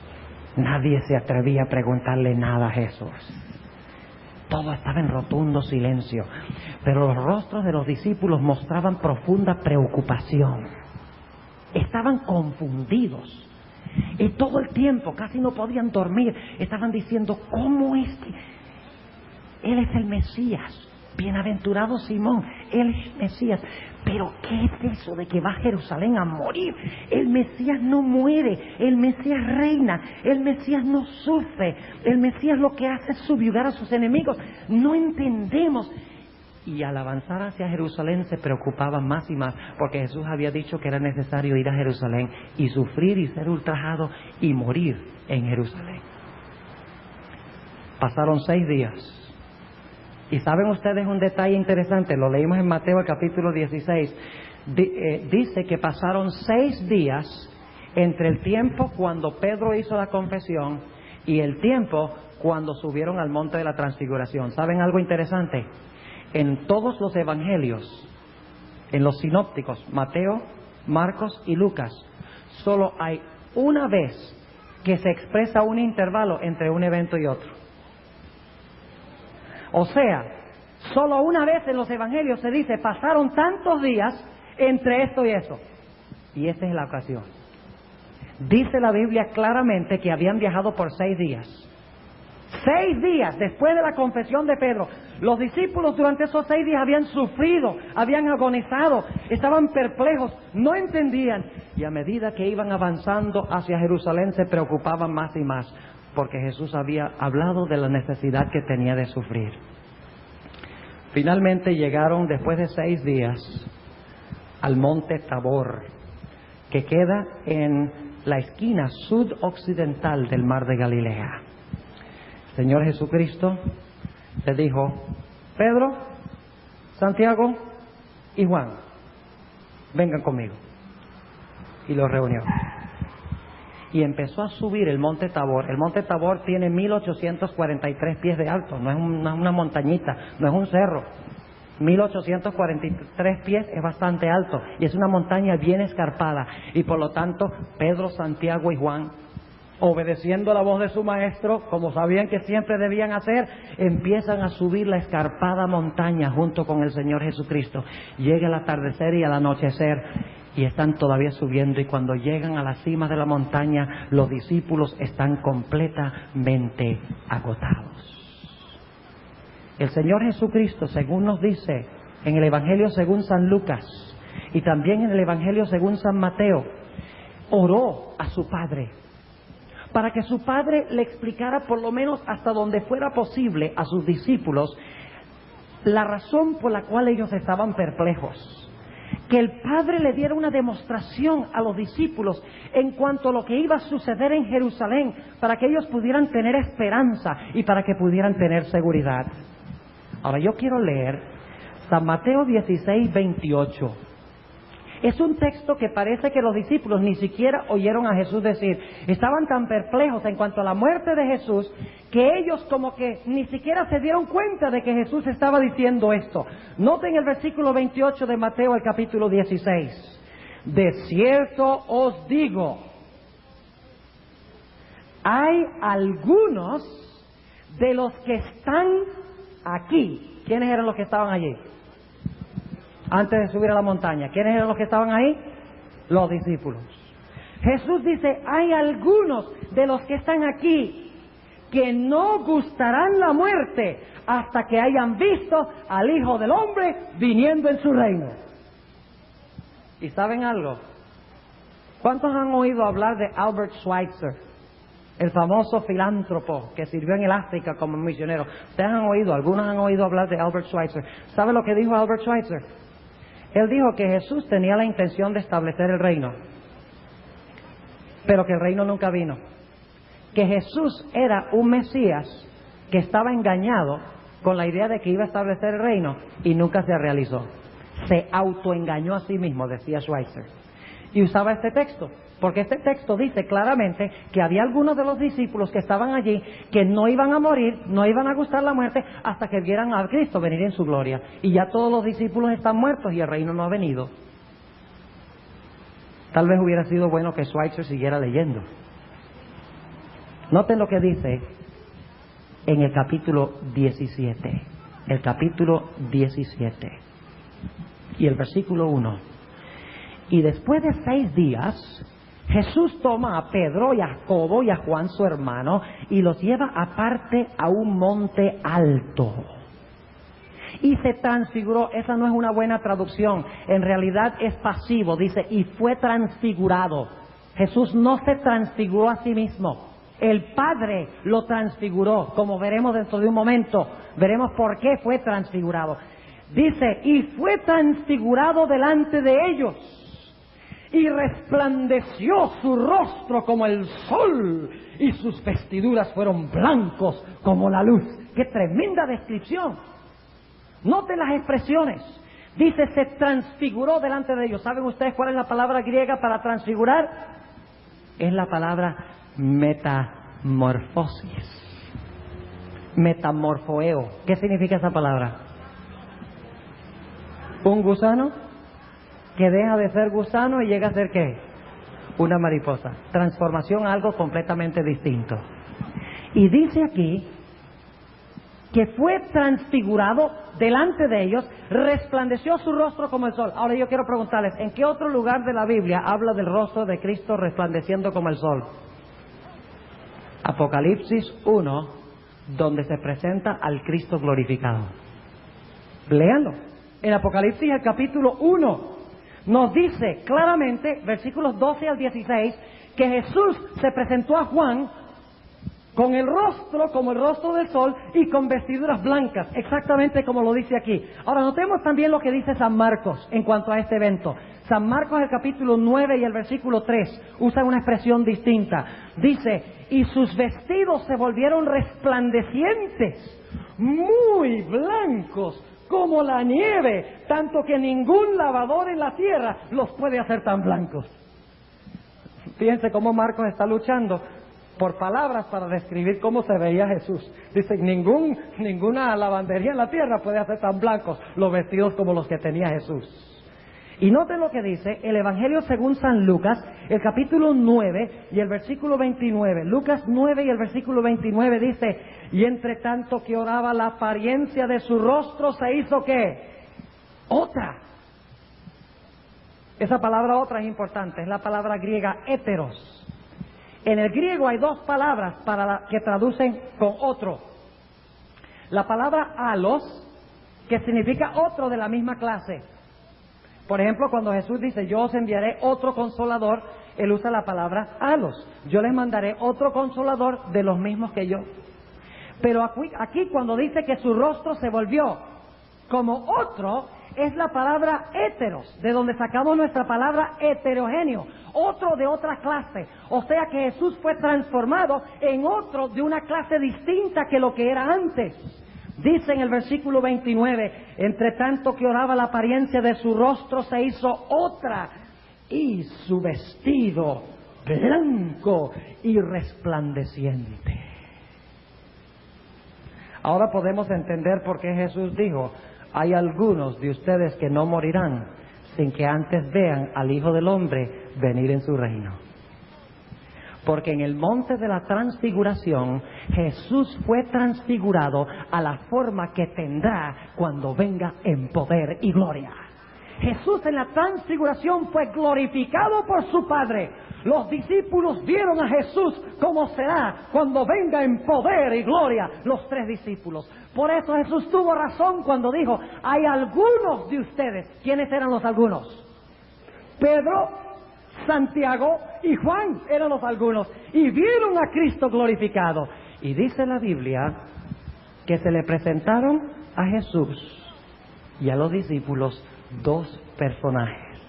Nadie se atrevía a preguntarle nada a Jesús. Todo estaba en rotundo silencio, pero los rostros de los discípulos mostraban profunda preocupación. Estaban confundidos y todo el tiempo casi no podían dormir. Estaban diciendo: ¿cómo es que Él es el Mesías? Bienaventurado Simón, Él es el Mesías. Pero ¿qué es eso de que va a Jerusalén a morir? El Mesías no muere, el Mesías reina, el Mesías no sufre, el Mesías lo que hace es subyugar a sus enemigos. No entendemos. Y al avanzar hacia Jerusalén se preocupaban más y más, porque Jesús había dicho que era necesario ir a Jerusalén y sufrir y ser ultrajado y morir en Jerusalén. Pasaron 6 días. Y saben ustedes un detalle interesante, lo leímos en Mateo el capítulo 16, dice que pasaron 6 días entre el tiempo cuando Pedro hizo la confesión y el tiempo cuando subieron al monte de la transfiguración. ¿Saben algo interesante? En todos los evangelios, en los sinópticos, Mateo, Marcos y Lucas, solo hay una vez que se expresa un intervalo entre un evento y otro. O sea, solo una vez en los evangelios se dice: pasaron tantos días entre esto y eso. Y esta es la ocasión. Dice la Biblia claramente que habían viajado por 6 días. 6 días después de la confesión de Pedro. Los discípulos durante esos 6 días habían sufrido, habían agonizado, estaban perplejos, no entendían. Y a medida que iban avanzando hacia Jerusalén se preocupaban más y más, porque Jesús había hablado de la necesidad que tenía de sufrir. Finalmente llegaron, después de 6 días, al monte Tabor, que queda en la esquina sudoccidental del mar de Galilea. El Señor Jesucristo le dijo: Pedro, Santiago, y Juan, vengan conmigo. Y los reunió. Y empezó a subir el monte Tabor. El monte Tabor tiene 1843 pies de alto, no es una montañita, no es un cerro. 1843 pies es bastante alto y es una montaña bien escarpada. Y por lo tanto, Pedro, Santiago y Juan, obedeciendo la voz de su maestro, como sabían que siempre debían hacer, empiezan a subir la escarpada montaña junto con el Señor Jesucristo. Llega el atardecer y el anochecer y están todavía subiendo, y cuando llegan a la cima de la montaña, los discípulos están completamente agotados. El Señor Jesucristo, según nos dice en el Evangelio según San Lucas y también en el Evangelio según San Mateo, oró a su Padre para que su Padre le explicara por lo menos hasta donde fuera posible a sus discípulos la razón por la cual ellos estaban perplejos. Que el Padre le diera una demostración a los discípulos en cuanto a lo que iba a suceder en Jerusalén, para que ellos pudieran tener esperanza y para que pudieran tener seguridad. Ahora yo quiero leer San Mateo 16, 28. Es un texto que parece que los discípulos ni siquiera oyeron a Jesús decir. Estaban tan perplejos en cuanto a la muerte de Jesús que ellos como que ni siquiera se dieron cuenta de que Jesús estaba diciendo esto. Noten el versículo 28 de Mateo, el capítulo 16. De cierto os digo, hay algunos de los que están aquí. ¿Quiénes eran los que estaban allí? Antes de subir a la montaña, ¿quiénes eran los que estaban ahí? Los discípulos. Jesús dice, hay algunos de los que están aquí que no gustarán la muerte hasta que hayan visto al Hijo del Hombre viniendo en su reino. ¿Y saben algo? ¿Cuántos han oído hablar de Albert Schweitzer, el famoso filántropo que sirvió en el África como misionero? Ustedes han oído, algunos han oído hablar de Albert Schweitzer. ¿Sabe lo que dijo Albert Schweitzer? Él dijo que Jesús tenía la intención de establecer el reino, pero que el reino nunca vino. Que Jesús era un Mesías que estaba engañado con la idea de que iba a establecer el reino y nunca se realizó. Se autoengañó a sí mismo, decía Schweitzer. Y usaba este texto, porque este texto dice claramente que había algunos de los discípulos que estaban allí que no iban a morir, no iban a gustar la muerte hasta que vieran a Cristo venir en su gloria. Y ya todos los discípulos están muertos y el reino no ha venido. Tal vez hubiera sido bueno que Schweitzer siguiera leyendo. Noten lo que dice en el capítulo 17. El capítulo 17. Y el versículo 1. Y después de 6 días, Jesús toma a Pedro y a Jacobo y a Juan su hermano y los lleva aparte a un monte alto. Y se transfiguró. Esa no es una buena traducción. En realidad es pasivo. Dice, y fue transfigurado. Jesús no se transfiguró a sí mismo. El Padre lo transfiguró, como veremos dentro de un momento. Veremos por qué fue transfigurado. Dice, y fue transfigurado delante de ellos. Y resplandeció su rostro como el sol, y sus vestiduras fueron blancos como la luz. ¡Qué tremenda descripción! Noten las expresiones. Dice, se transfiguró delante de ellos. ¿Saben ustedes cuál es la palabra griega para transfigurar? Es la palabra metamorfosis. Metamorfoeo. ¿Qué significa esa palabra? Un gusano que deja de ser gusano y llega a ser ¿qué? Una mariposa. Transformación a algo completamente distinto. Y dice aquí que fue transfigurado delante de ellos, resplandeció su rostro como el sol. Ahora yo quiero preguntarles, ¿en qué otro lugar de la Biblia habla del rostro de Cristo resplandeciendo como el sol? Apocalipsis 1, donde se presenta al Cristo glorificado. Léanlo. En Apocalipsis, el capítulo 1, nos dice claramente, versículos 12 al 16, que Jesús se presentó a Juan con el rostro como el rostro del sol y con vestiduras blancas, exactamente como lo dice aquí. Ahora notemos también lo que dice San Marcos en cuanto a este evento. San Marcos, el capítulo 9 y el versículo 3, usa una expresión distinta. Dice, y sus vestidos se volvieron resplandecientes, muy blancos, blancos como la nieve, tanto que ningún lavador en la tierra los puede hacer tan blancos. Fíjense cómo Marcos está luchando por palabras para describir cómo se veía Jesús. Dice, ninguna lavandería en la tierra puede hacer tan blancos los vestidos como los que tenía Jesús. Y noten lo que dice el Evangelio según San Lucas, el capítulo 9 y el versículo 29. Lucas 9 y el versículo 29 dice, y entre tanto que oraba, la apariencia de su rostro se hizo ¿qué? Otra. Esa palabra otra es importante, es la palabra griega héteros. En el griego hay dos palabras que traducen con otro. La palabra alos, que significa otro de la misma clase. Por ejemplo, cuando Jesús dice, yo os enviaré otro consolador, Él usa la palabra alos. Yo les mandaré otro consolador de los mismos que yo. Pero aquí cuando dice que su rostro se volvió como otro, es la palabra héteros, de donde sacamos nuestra palabra heterogéneo, otro de otra clase. O sea que Jesús fue transformado en otro de una clase distinta que lo que era antes. Dice en el versículo 29, entre tanto que oraba, la apariencia de su rostro se hizo otra, y su vestido blanco y resplandeciente. Ahora podemos entender por qué Jesús dijo, hay algunos de ustedes que no morirán sin que antes vean al Hijo del Hombre venir en su reino. Porque en el monte de la transfiguración, Jesús fue transfigurado a la forma que tendrá cuando venga en poder y gloria. Jesús en la transfiguración fue glorificado por su Padre. Los discípulos vieron a Jesús como será cuando venga en poder y gloria, los 3 discípulos. Por eso Jesús tuvo razón cuando dijo, hay algunos de ustedes. ¿Quiénes eran los algunos? Pedro, Santiago y Juan eran los algunos, y vieron a Cristo glorificado. Y dice la Biblia que se le presentaron a Jesús y a los discípulos 2 personajes.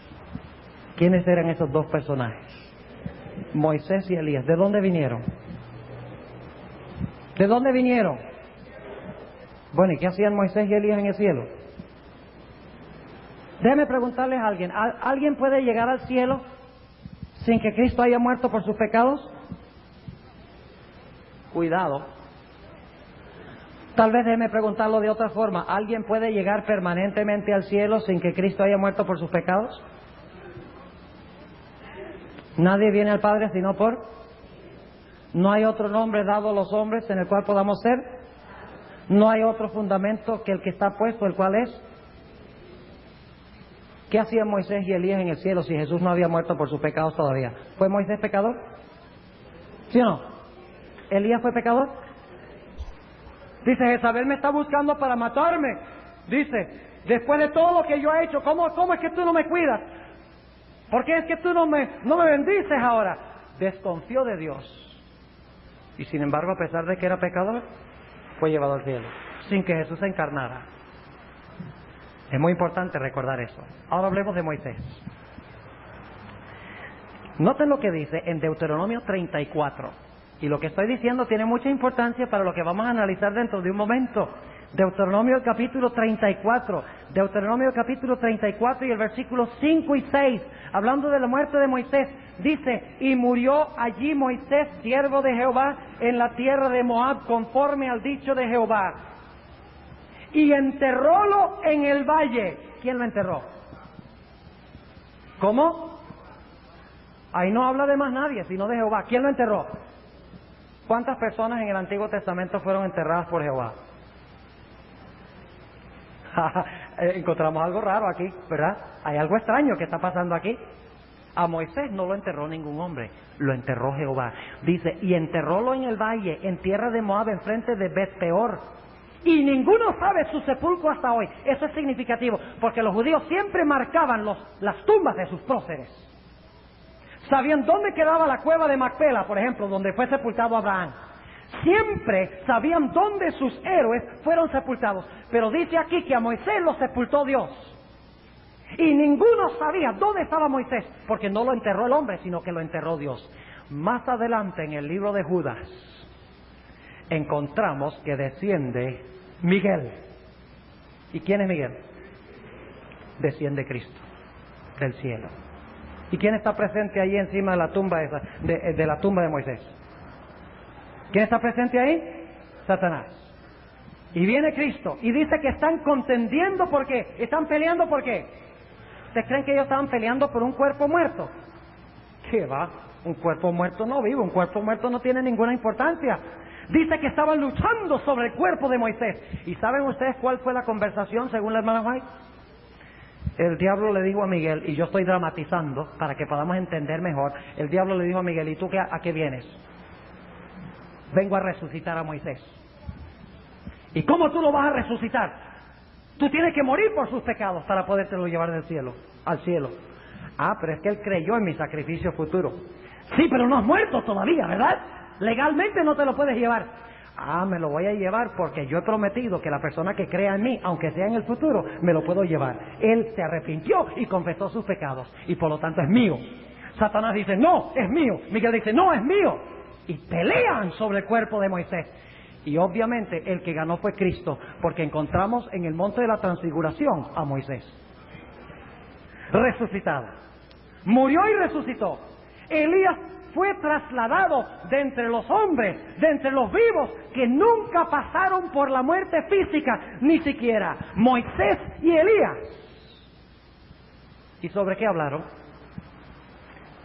¿Quiénes eran esos 2 personajes? Moisés y Elías. ¿De dónde vinieron? ¿De dónde vinieron? Bueno, ¿y qué hacían Moisés y Elías en el cielo? Déjeme preguntarles a alguien, ¿alguien puede llegar al cielo sin que Cristo haya muerto por sus pecados? Cuidado. Tal vez déjeme preguntarlo de otra forma, ¿alguien puede llegar permanentemente al cielo sin que Cristo haya muerto por sus pecados? Nadie viene al Padre sino por... No hay otro nombre dado a los hombres en el cual podamos ser. No hay otro fundamento que el que está puesto, el cual es. ¿Qué hacían Moisés y Elías en el cielo si Jesús no había muerto por sus pecados todavía? ¿Fue Moisés pecador? ¿Sí o no? ¿Elías fue pecador? Dice, Jezabel me está buscando para matarme. Dice, después de todo lo que yo he hecho, ¿cómo es que tú no me cuidas? ¿Por qué es que tú no me bendices ahora? Desconfió de Dios. Y sin embargo, a pesar de que era pecador, fue llevado al cielo, sin que Jesús se encarnara. Es muy importante recordar eso. Ahora hablemos de Moisés. Noten lo que dice en Deuteronomio 34. Y lo que estoy diciendo tiene mucha importancia para lo que vamos a analizar dentro de un momento. Deuteronomio capítulo 34. Deuteronomio capítulo 34 y el versículo 5 y 6. Hablando de la muerte de Moisés. Dice, y murió allí Moisés, siervo de Jehová, en la tierra de Moab, conforme al dicho de Jehová. Y enterrólo en el valle. ¿Quién lo enterró? ¿Cómo? Ahí no habla de más nadie, sino de Jehová. ¿Quién lo enterró? ¿Cuántas personas en el Antiguo Testamento fueron enterradas por Jehová? Encontramos algo raro aquí, ¿verdad? Hay algo extraño que está pasando aquí. A Moisés no lo enterró ningún hombre, lo enterró Jehová. Dice, y enterrólo en el valle, en tierra de Moab, enfrente de Bet-peor. Y ninguno sabe su sepulcro hasta hoy. Eso es significativo, porque los judíos siempre marcaban las tumbas de sus próceres. Sabían dónde quedaba la cueva de Macpela, por ejemplo, donde fue sepultado Abraham. Siempre sabían dónde sus héroes fueron sepultados. Pero dice aquí que a Moisés lo sepultó Dios. Y ninguno sabía dónde estaba Moisés, porque no lo enterró el hombre, sino que lo enterró Dios. Más adelante en el libro de Judas encontramos que desciende Miguel. ¿Y quién es Miguel? Desciende Cristo del cielo. ¿Y quién está presente ahí encima de la tumba de la tumba de Moisés? ¿Quién está presente ahí? Satanás. Y viene Cristo y dice que están contendiendo. ¿Por qué? Están peleando. ¿Por qué? ¿Ustedes creen que ellos estaban peleando por un cuerpo muerto? ¿Qué va? Un cuerpo muerto no vive, un cuerpo muerto no tiene ninguna importancia. Dice que estaban luchando sobre el cuerpo de Moisés. ¿Y saben ustedes cuál fue la conversación según la hermana White? El diablo le dijo a Miguel, y yo estoy dramatizando para que podamos entender mejor, el diablo le dijo a Miguel, ¿y tú a qué vienes? Vengo a resucitar a Moisés. ¿Y cómo tú lo vas a resucitar? Tú tienes que morir por sus pecados para podértelo llevar del cielo, al cielo. Ah, pero es que él creyó en mi sacrificio futuro. Sí, pero no has muerto todavía, ¿verdad? Legalmente no te lo puedes llevar. Ah, me lo voy a llevar porque yo he prometido que la persona que crea en mí, aunque sea en el futuro, me lo puedo llevar. Él se arrepintió y confesó sus pecados y por lo tanto es mío. Satanás dice, no, es mío. Miguel dice, no, es mío. Y pelean sobre el cuerpo de Moisés. Y obviamente el que ganó fue Cristo, porque encontramos en el monte de la transfiguración a Moisés resucitado. Murió y resucitó. Elías fue trasladado de entre los hombres, de entre los vivos, que nunca pasaron por la muerte física, ni siquiera Moisés y Elías. ¿Y sobre qué hablaron?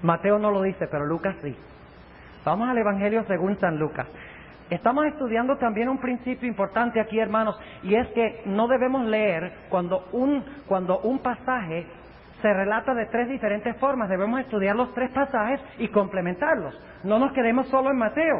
Mateo no lo dice, pero Lucas sí. Vamos al Evangelio según San Lucas. Estamos estudiando también un principio importante aquí, hermanos, y es que no debemos leer cuando un pasaje se relata de tres diferentes formas. Debemos estudiar los tres pasajes y complementarlos. No nos quedemos solo en Mateo.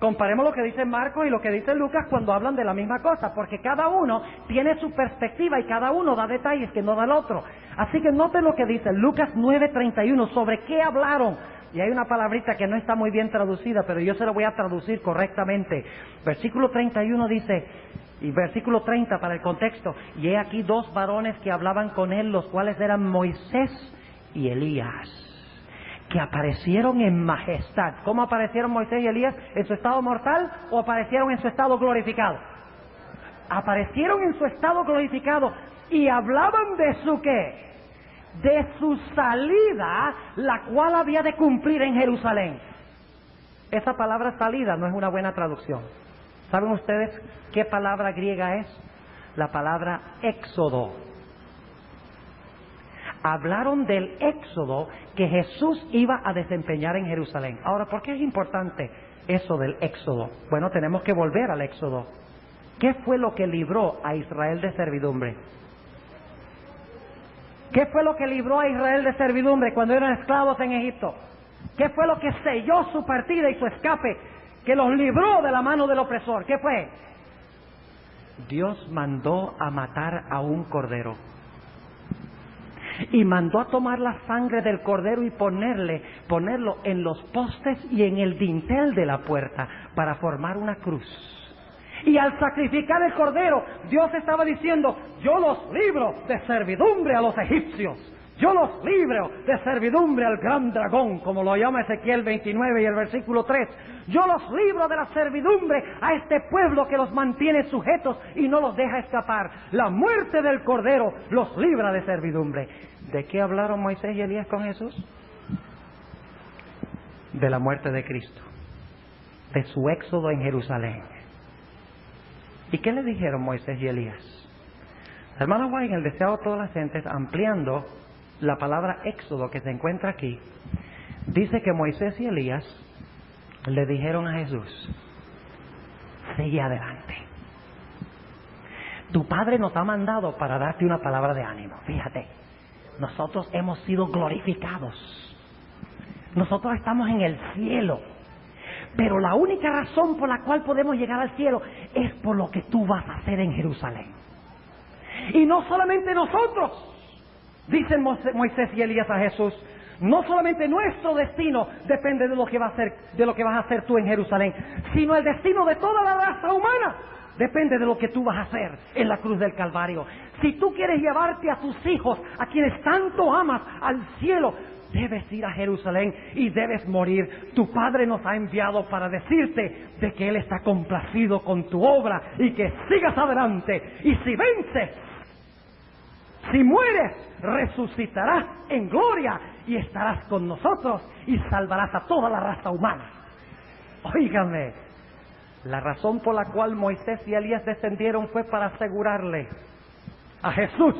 Comparemos lo que dice Marcos y lo que dice Lucas cuando hablan de la misma cosa, porque cada uno tiene su perspectiva y cada uno da detalles que no da el otro. Así que noten lo que dice Lucas 9:31, sobre qué hablaron. Y hay una palabrita que no está muy bien traducida, pero yo se la voy a traducir correctamente. Versículo 31 dice, y versículo 30 para el contexto, y he aquí dos varones que hablaban con él, los cuales eran Moisés y Elías, que aparecieron en majestad. ¿Cómo aparecieron Moisés y Elías? ¿En su estado mortal o aparecieron en su estado glorificado? Aparecieron en su estado glorificado y hablaban de su ¿qué? De su salida, la cual había de cumplir en Jerusalén. Esa palabra salida no es una buena traducción. ¿Saben ustedes qué palabra griega es? La palabra éxodo. Hablaron del éxodo que Jesús iba a desempeñar en Jerusalén. Ahora, ¿por qué es importante eso del éxodo? Bueno, tenemos que volver al éxodo. ¿Qué fue lo que libró a Israel de servidumbre? ¿Qué fue lo que libró a Israel de servidumbre cuando eran esclavos en Egipto? ¿Qué fue lo que selló su partida y su escape, que los libró de la mano del opresor? ¿Qué fue? Dios mandó a matar a un cordero. Y mandó a tomar la sangre del cordero y ponerlo en los postes y en el dintel de la puerta para formar una cruz. Y al sacrificar el cordero, Dios estaba diciendo, yo los libro de servidumbre a los egipcios. Yo los libro de servidumbre al gran dragón, como lo llama Ezequiel 29 y el versículo 3. Yo los libro de la servidumbre a este pueblo que los mantiene sujetos y no los deja escapar. La muerte del cordero los libra de servidumbre. ¿De qué hablaron Moisés y Elías con Jesús? De la muerte de Cristo, de su éxodo en Jerusalén. ¿Y qué le dijeron Moisés y Elías? Hermano White, en el Deseado de todas las gentes, ampliando la palabra éxodo que se encuentra aquí, dice que Moisés y Elías le dijeron a Jesús, sigue adelante. Tu Padre nos ha mandado para darte una palabra de ánimo. Fíjate, nosotros hemos sido glorificados. Nosotros estamos en el cielo. Pero la única razón por la cual podemos llegar al cielo es por lo que tú vas a hacer en Jerusalén. Y no solamente nosotros, dicen Moisés y Elías a Jesús, no solamente nuestro destino depende de lo que vas a hacer tú en Jerusalén, sino el destino de toda la raza humana depende de lo que tú vas a hacer en la cruz del Calvario. Si tú quieres llevarte a tus hijos, a quienes tanto amas, al cielo, debes ir a Jerusalén y debes morir. Tu Padre nos ha enviado para decirte de que Él está complacido con tu obra y que sigas adelante. Y si vences, si mueres, resucitarás en gloria y estarás con nosotros y salvarás a toda la raza humana. Óigame, la razón por la cual Moisés y Elías descendieron fue para asegurarle a Jesús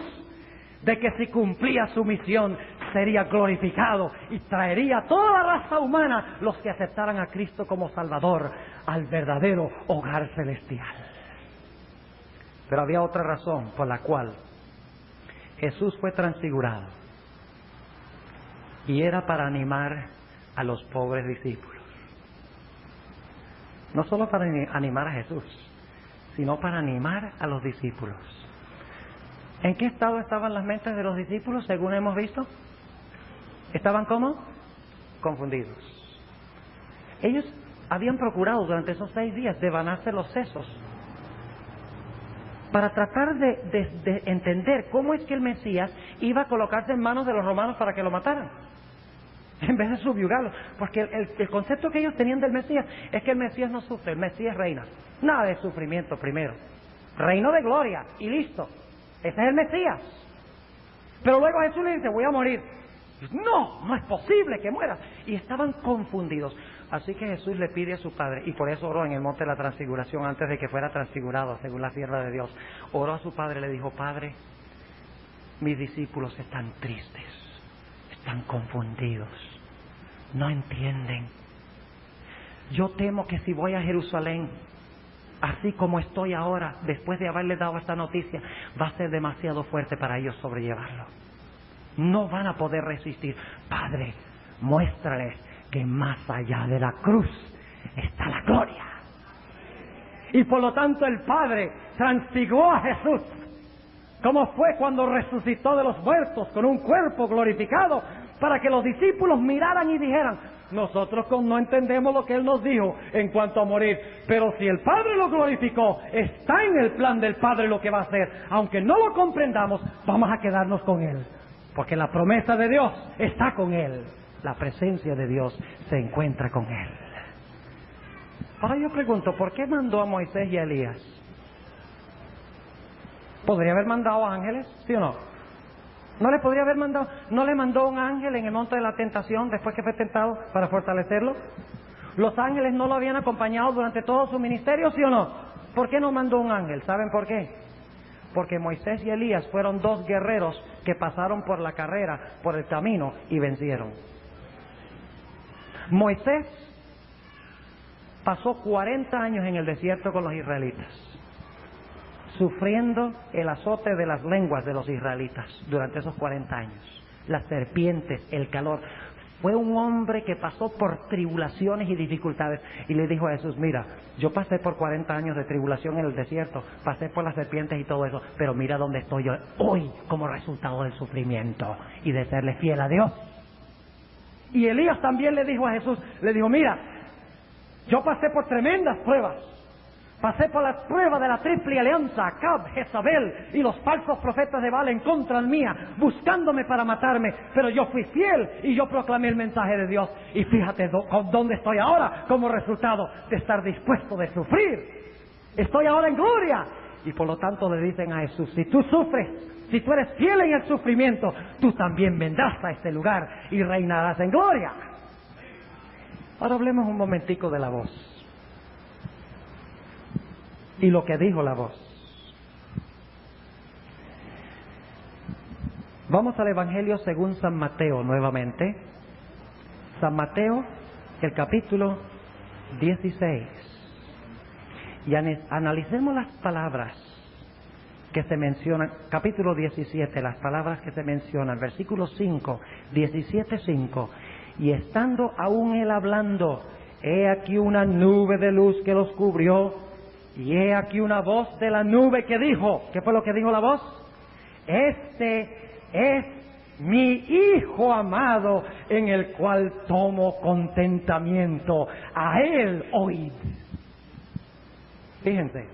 de que si cumplía su misión sería glorificado y traería a toda la raza humana, los que aceptaran a Cristo como Salvador, al verdadero hogar celestial. Pero había otra razón por la cual Jesús fue transfigurado, y era para animar a los pobres discípulos. No solo para animar a Jesús, sino para animar a los discípulos. ¿En qué estado estaban las mentes de los discípulos, según hemos visto? ¿Estaban cómo? Confundidos. Ellos habían procurado durante esos 6 días devanarse los sesos para tratar de entender cómo es que el Mesías iba a colocarse en manos de los romanos para que lo mataran, en vez de subyugarlo. Porque el concepto que ellos tenían del Mesías es que el Mesías no sufre, el Mesías reina. Nada de sufrimiento primero. Reino de gloria y listo. Ese es el Mesías. Pero luego Jesús le dice, voy a morir. No, no es posible que mueras. Y estaban confundidos. Así que Jesús le pide a su Padre, y por eso oró en el monte de la transfiguración antes de que fuera transfigurado, según la sierva de Dios. Oró a su Padre, le dijo, Padre, mis discípulos están tristes, están confundidos, no entienden. Yo temo que si voy a Jerusalén, así como estoy ahora, después de haberles dado esta noticia, va a ser demasiado fuerte para ellos sobrellevarlo. No van a poder resistir. Padre, muéstrales que más allá de la cruz está la gloria. Y por lo tanto el Padre transfiguró a Jesús, como fue cuando resucitó de los muertos con un cuerpo glorificado, para que los discípulos miraran y dijeran, nosotros no entendemos lo que Él nos dijo en cuanto a morir, pero si el Padre lo glorificó, está en el plan del Padre lo que va a hacer. Aunque no lo comprendamos, vamos a quedarnos con Él, porque la promesa de Dios está con Él. La presencia de Dios se encuentra con Él. Ahora yo pregunto, ¿por qué mandó a Moisés y a Elías? ¿Podría haber mandado ángeles? ¿Sí o no? ¿No le podría haber mandado? ¿No le mandó un ángel en el monte de la tentación después que fue tentado para fortalecerlo? ¿Los ángeles no lo habían acompañado durante todo su ministerio? ¿Sí o no? ¿Por qué no mandó un ángel? ¿Saben por qué? Porque Moisés y Elías fueron 2 guerreros que pasaron por la carrera, por el camino, y vencieron. Moisés pasó 40 años en el desierto con los israelitas, sufriendo el azote de las lenguas de los israelitas durante esos 40 años. Las serpientes, el calor. Fue un hombre que pasó por tribulaciones y dificultades, y le dijo a Jesús, mira, yo pasé por 40 años de tribulación en el desierto, pasé por las serpientes y todo eso, pero mira dónde estoy yo hoy como resultado del sufrimiento y de serle fiel a Dios. Y Elías también le dijo a Jesús, le dijo, mira, yo pasé por tremendas pruebas. Pasé por la prueba de la triple alianza, Acab, Jezabel y los falsos profetas de Baal en contra mía, buscándome para matarme, pero yo fui fiel y yo proclamé el mensaje de Dios. Y fíjate dónde estoy ahora como resultado de estar dispuesto de sufrir. Estoy ahora en gloria. Y por lo tanto le dicen a Jesús, si tú sufres, si tú eres fiel en el sufrimiento, tú también vendrás a este lugar y reinarás en gloria. Ahora hablemos un momentico de la voz. Y lo que dijo la voz. Vamos al Evangelio según San Mateo nuevamente. San Mateo, el capítulo 16. Y analicemos las palabras que se mencionan. Capítulo 17, las palabras que se mencionan. Versículo 5, 17:5. Y estando aún él hablando, he aquí una nube de luz que los cubrió. Y he aquí una voz de la nube que dijo, ¿qué fue lo que dijo la voz? Este es mi Hijo amado, en el cual tomo contentamiento, a Él oíd. Fíjense,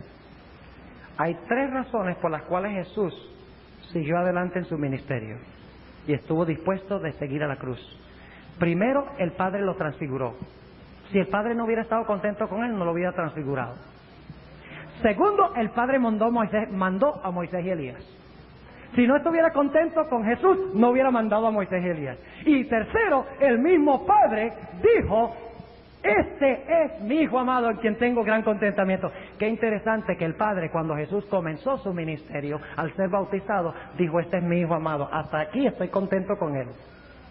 hay 3 razones por las cuales Jesús siguió adelante en su ministerio y estuvo dispuesto de seguir a la cruz. Primero, el Padre lo transfiguró. Si el Padre no hubiera estado contento con él, no lo hubiera transfigurado. Segundo, el Padre mandó a Moisés y Elías. Si no estuviera contento con Jesús, no hubiera mandado a Moisés y Elías. Y tercero, el mismo Padre dijo: este es mi Hijo amado en quien tengo gran contentamiento. Qué interesante que el Padre, cuando Jesús comenzó su ministerio, al ser bautizado, dijo: este es mi Hijo amado, hasta aquí estoy contento con él.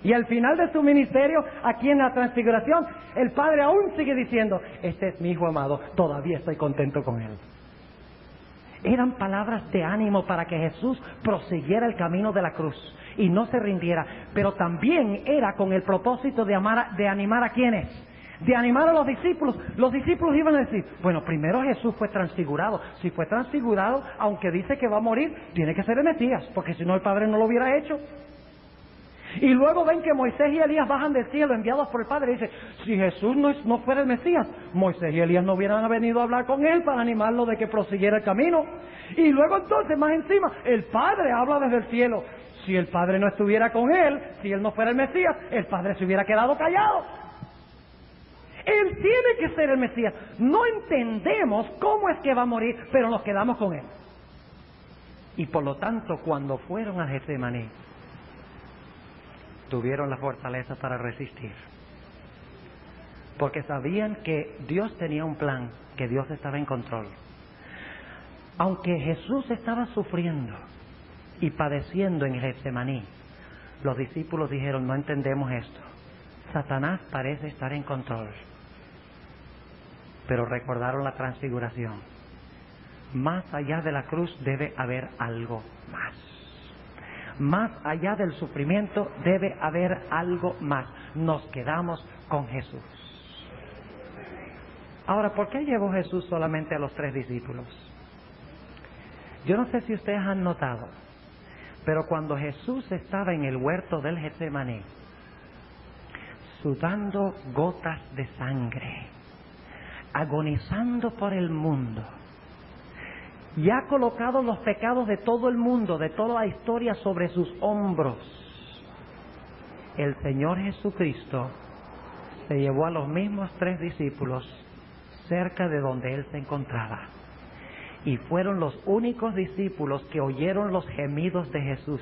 Y al final de su ministerio, aquí en la transfiguración, el Padre aún sigue diciendo: este es mi Hijo amado, todavía estoy contento con él. Eran palabras de ánimo para que Jesús prosiguiera el camino de la cruz y no se rindiera, pero también era con el propósito de animar a quienes, de animar a los discípulos. Los discípulos iban a decir: bueno, primero Jesús fue transfigurado. Si fue transfigurado, aunque dice que va a morir, tiene que ser el Mesías, porque si no el Padre no lo hubiera hecho. Y luego ven que Moisés y Elías bajan del cielo enviados por el Padre y dicen: si Jesús no fuera el Mesías, Moisés y Elías no hubieran venido a hablar con él para animarlo de que prosiguiera el camino. Y luego entonces, más encima, el Padre habla desde el cielo: si el Padre no estuviera con él, si él no fuera el Mesías, el Padre se hubiera quedado callado. Él tiene que ser el Mesías. No entendemos cómo es que va a morir, pero nos quedamos con él. Y por lo tanto, cuando fueron a Getsemaní, tuvieron la fortaleza para resistir, porque sabían que Dios tenía un plan, que Dios estaba en control. Aunque Jesús estaba sufriendo y padeciendo en Getsemaní, los discípulos dijeron: no entendemos esto, Satanás parece estar en control. Pero recordaron la transfiguración. Más allá de la cruz debe haber algo más. Más allá del sufrimiento debe haber algo más. Nos quedamos con Jesús. Ahora, ¿por qué llevó Jesús solamente a los 3 discípulos? Yo no sé si ustedes han notado, pero cuando Jesús estaba en el huerto del Getsemaní, sudando gotas de sangre, agonizando por el mundo, y ha colocado los pecados de todo el mundo, de toda la historia, sobre sus hombros, el Señor Jesucristo se llevó a los mismos 3 discípulos cerca de donde Él se encontraba. Y fueron los únicos discípulos que oyeron los gemidos de Jesús.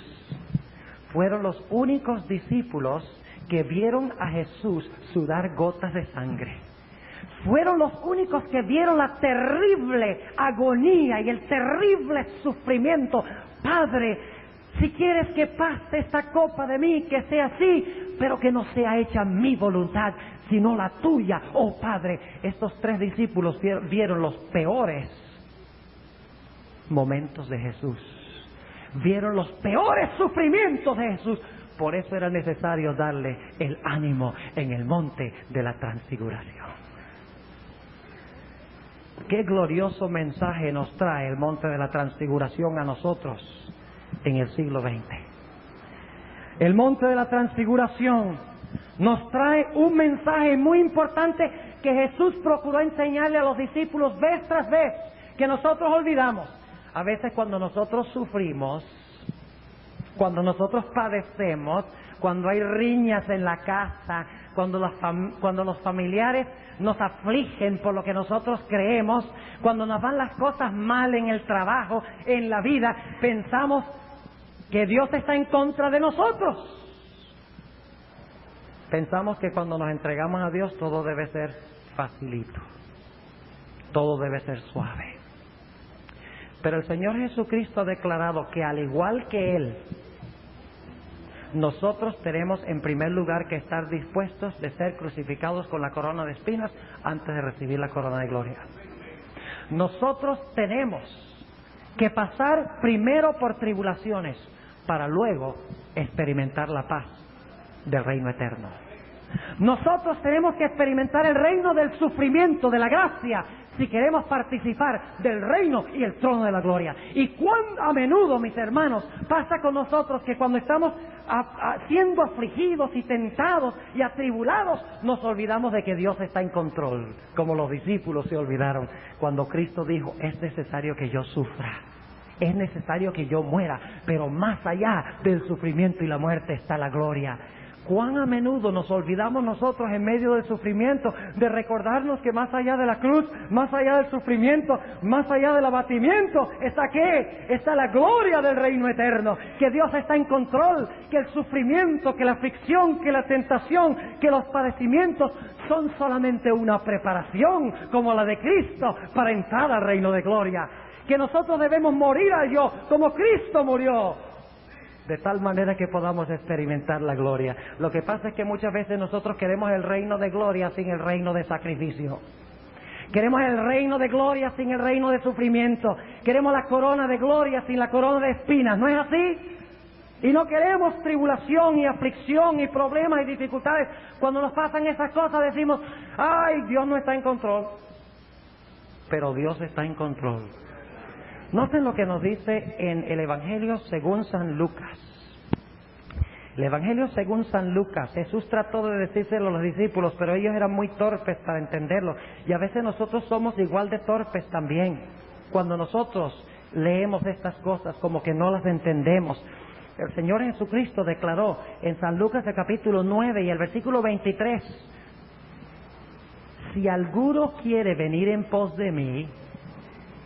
Fueron los únicos discípulos que vieron a Jesús sudar gotas de sangre. Fueron los únicos que vieron la terrible agonía y el terrible sufrimiento. Padre, si quieres que pase esta copa de mí, que sea así, pero que no sea hecha mi voluntad, sino la tuya. Oh Padre, estos 3 discípulos vieron los peores momentos de Jesús. Vieron los peores sufrimientos de Jesús. Por eso era necesario darle el ánimo en el monte de la transfiguración. Qué glorioso mensaje nos trae el monte de la transfiguración a nosotros en el siglo XX. El monte de la transfiguración nos trae un mensaje muy importante que Jesús procuró enseñarle a los discípulos vez tras vez, que nosotros olvidamos. A veces cuando nosotros sufrimos, cuando nosotros padecemos, cuando hay riñas en la casa, cuando los familiares nos afligen por lo que nosotros creemos, cuando nos van las cosas mal en el trabajo, en la vida, pensamos que Dios está en contra de nosotros. Pensamos que cuando nos entregamos a Dios todo debe ser facilito, todo debe ser suave. Pero el Señor Jesucristo ha declarado que al igual que Él, nosotros tenemos en primer lugar que estar dispuestos de ser crucificados con la corona de espinas antes de recibir la corona de gloria. Nosotros tenemos que pasar primero por tribulaciones para luego experimentar la paz del reino eterno. Nosotros tenemos que experimentar el reino del sufrimiento, de la gracia, si queremos participar del reino y el trono de la gloria. Y cuán a menudo, mis hermanos, pasa con nosotros que cuando estamos siendo afligidos y tentados y atribulados, nos olvidamos de que Dios está en control, como los discípulos se olvidaron cuando Cristo dijo: es necesario que yo sufra, es necesario que yo muera, pero más allá del sufrimiento y la muerte está la gloria. Cuán a menudo nos olvidamos nosotros en medio del sufrimiento de recordarnos que más allá de la cruz, más allá del sufrimiento, más allá del abatimiento, ¿está qué? Está la gloria del reino eterno, que Dios está en control, que el sufrimiento, que la aflicción, que la tentación, que los padecimientos son solamente una preparación como la de Cristo para entrar al reino de gloria, que nosotros debemos morir al yo como Cristo murió, de tal manera que podamos experimentar la gloria. Lo que pasa es que muchas veces nosotros queremos el reino de gloria sin el reino de sacrificio. Queremos el reino de gloria sin el reino de sufrimiento. Queremos la corona de gloria sin la corona de espinas. ¿No es así? Y no queremos tribulación y aflicción y problemas y dificultades. Cuando nos pasan esas cosas decimos, ¡ay, Dios no está en control! Pero Dios está en control. Noten lo que nos dice en el Evangelio según San Lucas. El Evangelio según San Lucas. Jesús trató de decírselo a los discípulos, pero ellos eran muy torpes para entenderlo. Y a veces nosotros somos igual de torpes también. Cuando nosotros leemos estas cosas como que no las entendemos. El Señor Jesucristo declaró en San Lucas el capítulo 9 y el versículo 23. Si alguno quiere venir en pos de mí.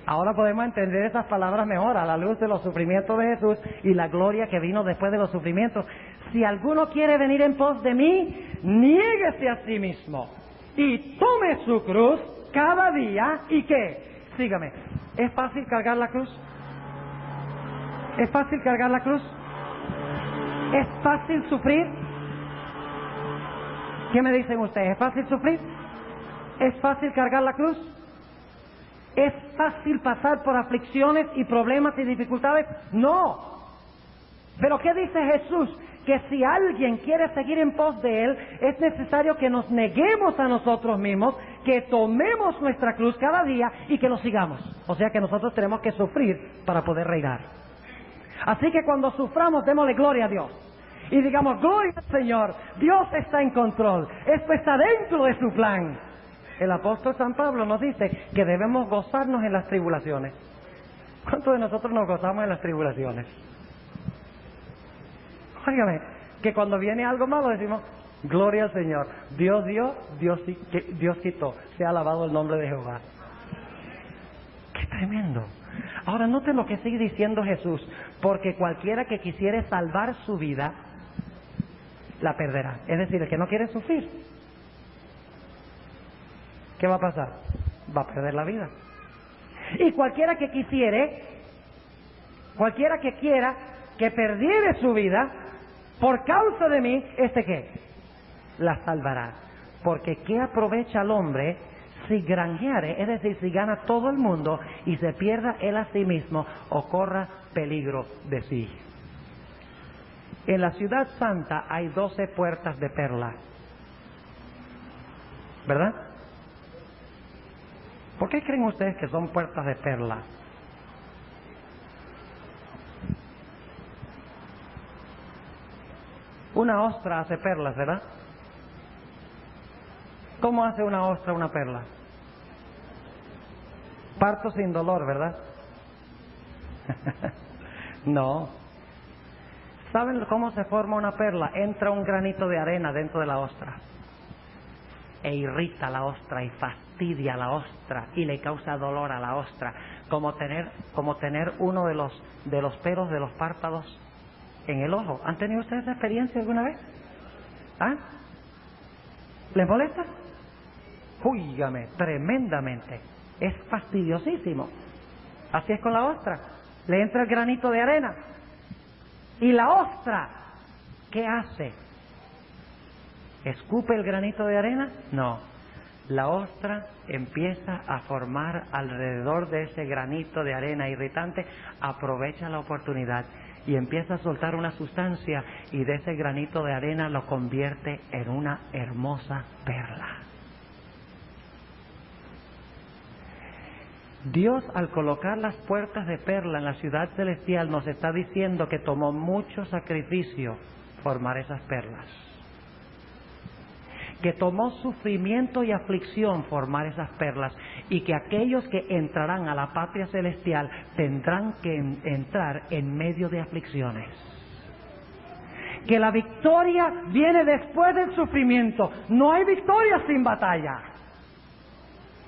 Ahora podemos entender esas palabras mejor a la luz de los sufrimientos de Jesús y la gloria que vino después de los sufrimientos. Si alguno quiere venir en pos de mí, niéguese a sí mismo y tome su cruz cada día. ¿Y qué? Sígame. ¿Es fácil cargar la cruz? ¿Es fácil cargar la cruz? ¿Es fácil sufrir? ¿Qué me dicen ustedes? ¿Es fácil sufrir? ¿Es fácil cargar la cruz? ¿Es fácil pasar por aflicciones y problemas y dificultades? No. ¿Pero qué dice Jesús? Que si alguien quiere seguir en pos de Él, es necesario que nos neguemos a nosotros mismos, que tomemos nuestra cruz cada día y que lo sigamos. O sea que nosotros tenemos que sufrir para poder reinar. Así que cuando suframos, démosle gloria a Dios. Y digamos, gloria al Señor, Dios está en control, esto está dentro de su plan. El apóstol San Pablo nos dice que debemos gozarnos en las tribulaciones. ¿Cuántos de nosotros nos gozamos en las tribulaciones? Óigame, que cuando viene algo malo decimos, gloria al Señor. Dios dio, Dios quitó. Sea alabado el nombre de Jehová. ¡Qué tremendo! Ahora noten lo que sigue diciendo Jesús. Porque cualquiera que quisiere salvar su vida, la perderá. Es decir, el que no quiere sufrir, ¿qué va a pasar? Va a perder la vida. Y cualquiera que quiera que perdiere su vida por causa de mí, ¿qué? La salvará. Porque ¿qué aprovecha al hombre si granjeare, es decir, si gana todo el mundo y se pierda él a sí mismo o corra peligro de sí? En la ciudad santa hay 12 puertas de perla, ¿verdad? ¿Por qué creen ustedes que son puertas de perla? Una ostra hace perlas, ¿verdad? ¿Cómo hace una ostra una perla? Parto sin dolor, ¿verdad? No. ¿Saben cómo se forma una perla? Entra un granito de arena dentro de la ostra e irrita a la ostra y fastidia a la ostra y le causa dolor a la ostra, como tener uno de los pelos de los párpados en el ojo. ¿Han tenido ustedes esa experiencia alguna vez? ¿Ah? ¿Les molesta? Júigame, tremendamente. Es fastidiosísimo. Así es con la ostra. Le entra el granito de arena. ¿Y la ostra qué hace? ¿Escupe el granito de arena? No. La ostra empieza a formar alrededor de ese granito de arena irritante, aprovecha la oportunidad y empieza a soltar una sustancia y de ese granito de arena lo convierte en una hermosa perla. Dios, al colocar las puertas de perla en la ciudad celestial, nos está diciendo que tomó mucho sacrificio formar esas perlas, que tomó sufrimiento y aflicción formar esas perlas, y que aquellos que entrarán a la patria celestial tendrán que entrar en medio de aflicciones. que la victoria viene después del sufrimiento. No hay victoria sin batalla.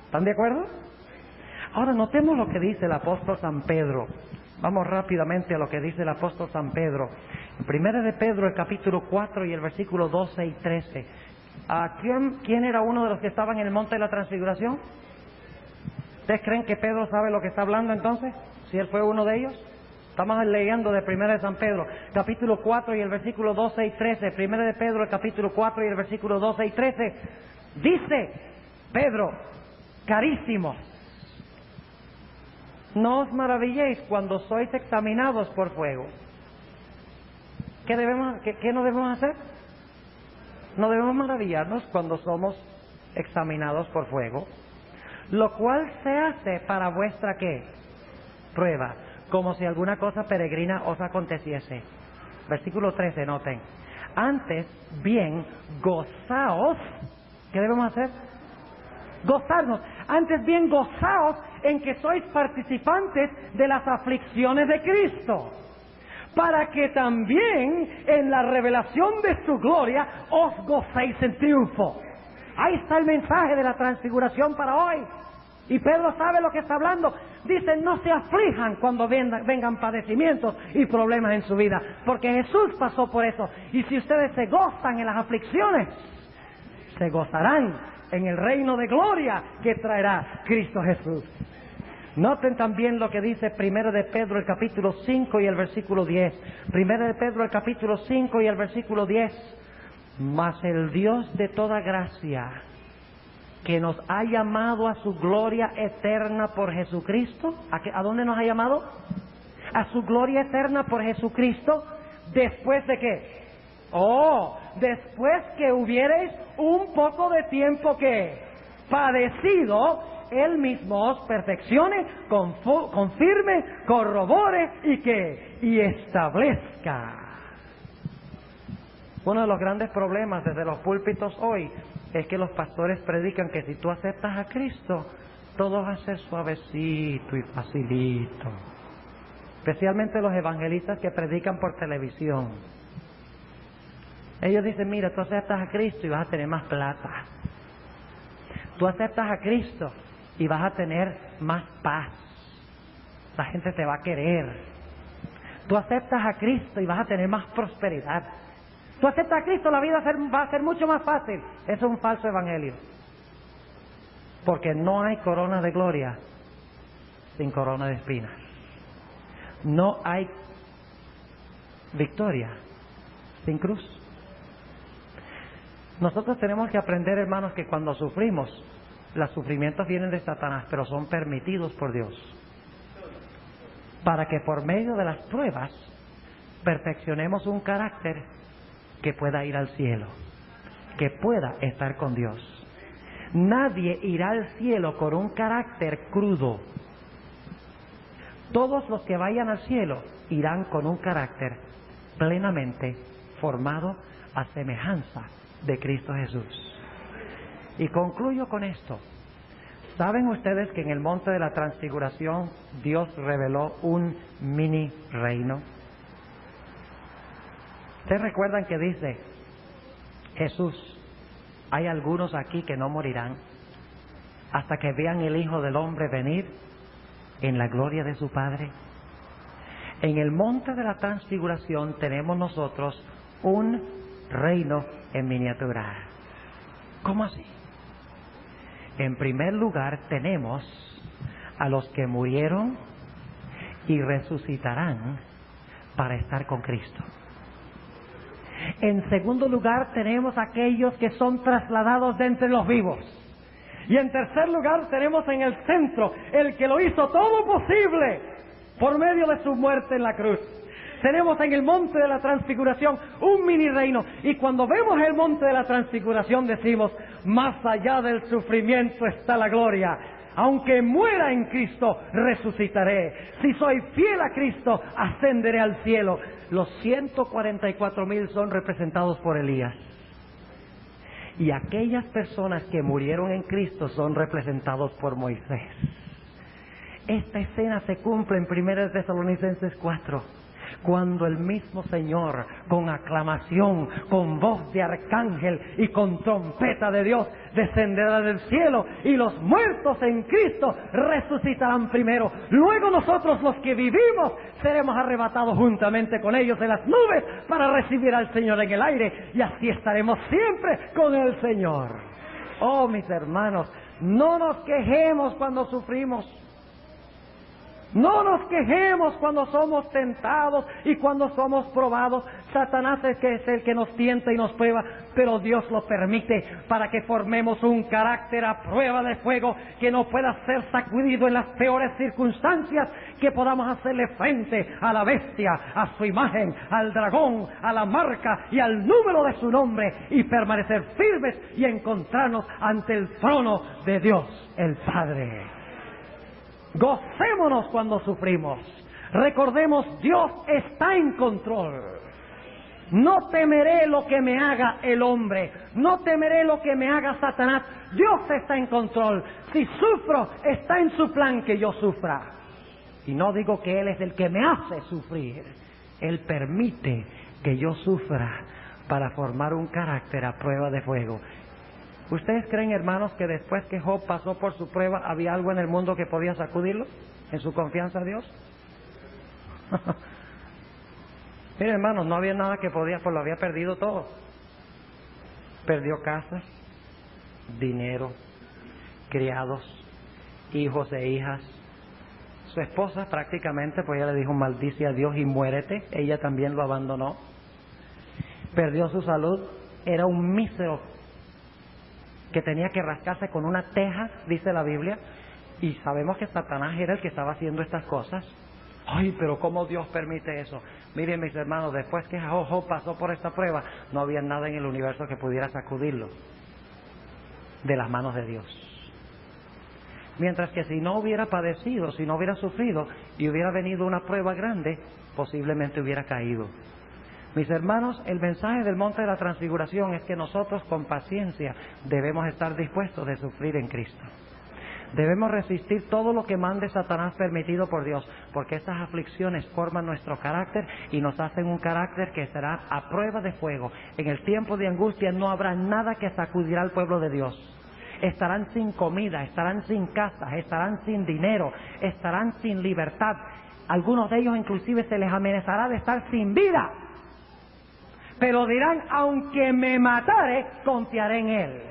¿Están de acuerdo? Ahora notemos lo que dice el apóstol San Pedro. Vamos rápidamente a lo que dice el apóstol San Pedro. En 1 de Pedro, el capítulo 4 y el versículo 12 y 13. ¿Quién era uno de los que estaban en el monte de la transfiguración? ¿Ustedes creen que Pedro sabe lo que está hablando entonces? Si él fue uno de ellos. Estamos leyendo de 1 de San Pedro, capítulo 4 y el versículo 12 y 13. 1 de Pedro, el capítulo 4 y el versículo 12 y 13. Dice Pedro, carísimos, no os maravilléis cuando sois examinados por fuego. ¿Qué no debemos hacer? No debemos maravillarnos cuando somos examinados por fuego, lo cual se hace para vuestra ¿qué? Prueba, como si alguna cosa peregrina os aconteciese. Versículo 13, noten. Antes bien, gozaos. ¿Qué debemos hacer? Gozarnos. Antes bien, gozaos en que sois participantes de las aflicciones de Cristo, para que también en la revelación de su gloria os gocéis en triunfo. Ahí está el mensaje de la transfiguración para hoy. Y Pedro sabe lo que está hablando. Dice, no se aflijan cuando vengan padecimientos y problemas en su vida, porque Jesús pasó por eso. Y si ustedes se gozan en las aflicciones, se gozarán en el reino de gloria que traerá Cristo Jesús. Noten también lo que dice 1 de Pedro, el capítulo 5 y el versículo 10. 1 de Pedro, el capítulo 5 y el versículo 10. Mas el Dios de toda gracia, que nos ha llamado a su gloria eterna por Jesucristo. ¿A dónde nos ha llamado? A su gloria eterna por Jesucristo. ¿Después de qué? Después que hubiereis un poco de tiempo que padecido, Él mismo os perfeccione, confirme, corrobore y establezca. Uno de los grandes problemas desde los púlpitos hoy es que los pastores predican que si tú aceptas a Cristo, todo va a ser suavecito y facilito. Especialmente los evangelistas que predican por televisión. Ellos dicen, mira, tú aceptas a Cristo y vas a tener más plata. Tú aceptas a Cristo y vas a tener más paz. La gente te va a querer. Tú aceptas a Cristo y vas a tener más prosperidad. Tú aceptas a Cristo, la vida va a ser mucho más fácil. Eso es un falso evangelio. Porque no hay corona de gloria sin corona de espinas. No hay victoria sin cruz. Nosotros tenemos que aprender, hermanos, que cuando sufrimos, los sufrimientos vienen de Satanás, pero son permitidos por Dios. Para que por medio de las pruebas perfeccionemos un carácter que pueda ir al cielo, que pueda estar con Dios. Nadie irá al cielo con un carácter crudo. Todos los que vayan al cielo irán con un carácter plenamente formado a semejanza de Cristo Jesús. Y concluyo con esto. ¿Saben ustedes que en el monte de la transfiguración Dios reveló un mini reino? ¿Ustedes recuerdan que dice Jesús, hay algunos aquí que no morirán hasta que vean el Hijo del Hombre venir en la gloria de su Padre? En el monte de la transfiguración tenemos nosotros un reino en miniatura. ¿Cómo así? En primer lugar tenemos a los que murieron y resucitarán para estar con Cristo. En segundo lugar tenemos a aquellos que son trasladados de entre los vivos. Y en tercer lugar tenemos en el centro el que lo hizo todo posible por medio de su muerte en la cruz. Tenemos en el monte de la transfiguración un mini reino. Y cuando vemos el monte de la transfiguración decimos, más allá del sufrimiento está la gloria. Aunque muera en Cristo, resucitaré. Si soy fiel a Cristo, ascenderé al cielo. Los 144,000 son representados por Elías. Y aquellas personas que murieron en Cristo son representados por Moisés. Esta escena se cumple en 1 Tesalonicenses 4. cuando el mismo Señor, con aclamación, con voz de arcángel y con trompeta de Dios, descenderá del cielo, y los muertos en Cristo resucitarán primero. Luego nosotros, los que vivimos, seremos arrebatados juntamente con ellos en las nubes para recibir al Señor en el aire, y así estaremos siempre con el Señor. Oh, mis hermanos, no nos quejemos cuando sufrimos. No nos quejemos cuando somos tentados y cuando somos probados. Satanás es el que nos tienta y nos prueba, pero Dios lo permite para que formemos un carácter a prueba de fuego que no pueda ser sacudido en las peores circunstancias, que podamos hacerle frente a la bestia, a su imagen, al dragón, a la marca y al número de su nombre, y permanecer firmes y encontrarnos ante el trono de Dios el Padre. Gocémonos cuando sufrimos. Recordemos, Dios está en control. No temeré lo que me haga el hombre, no temeré lo que me haga Satanás. Dios está en control. Si sufro, está en su plan que yo sufra. Y no digo que Él es el que me hace sufrir. Él permite que yo sufra para formar un carácter a prueba de fuego. ¿Ustedes creen, hermanos, que después que Job pasó por su prueba, había algo en el mundo que podía sacudirlo en su confianza a Dios? Miren, hermanos, no había nada que podía, pues lo había perdido todo. Perdió casas, dinero, criados, hijos e hijas. Su esposa prácticamente, pues ella le dijo, maldice a Dios y muérete. Ella también lo abandonó. Perdió su salud, era un mísero que tenía que rascarse con una teja, dice la Biblia, y sabemos que Satanás era el que estaba haciendo estas cosas. Ay, pero ¿cómo Dios permite eso? Miren, mis hermanos, después que Job pasó por esta prueba, no había nada en el universo que pudiera sacudirlo de las manos de Dios. Mientras que si no hubiera padecido, si no hubiera sufrido y hubiera venido una prueba grande, posiblemente hubiera caído. Mis hermanos, el mensaje del monte de la transfiguración es que nosotros con paciencia debemos estar dispuestos de sufrir en Cristo. Debemos resistir todo lo que mande Satanás permitido por Dios, porque estas aflicciones forman nuestro carácter y nos hacen un carácter que será a prueba de fuego. En el tiempo de angustia no habrá nada que sacudirá al pueblo de Dios. Estarán sin comida, estarán sin casas, estarán sin dinero, estarán sin libertad. Algunos de ellos inclusive se les amenazará de estar sin vida. Pero dirán, aunque me matare, confiaré en Él.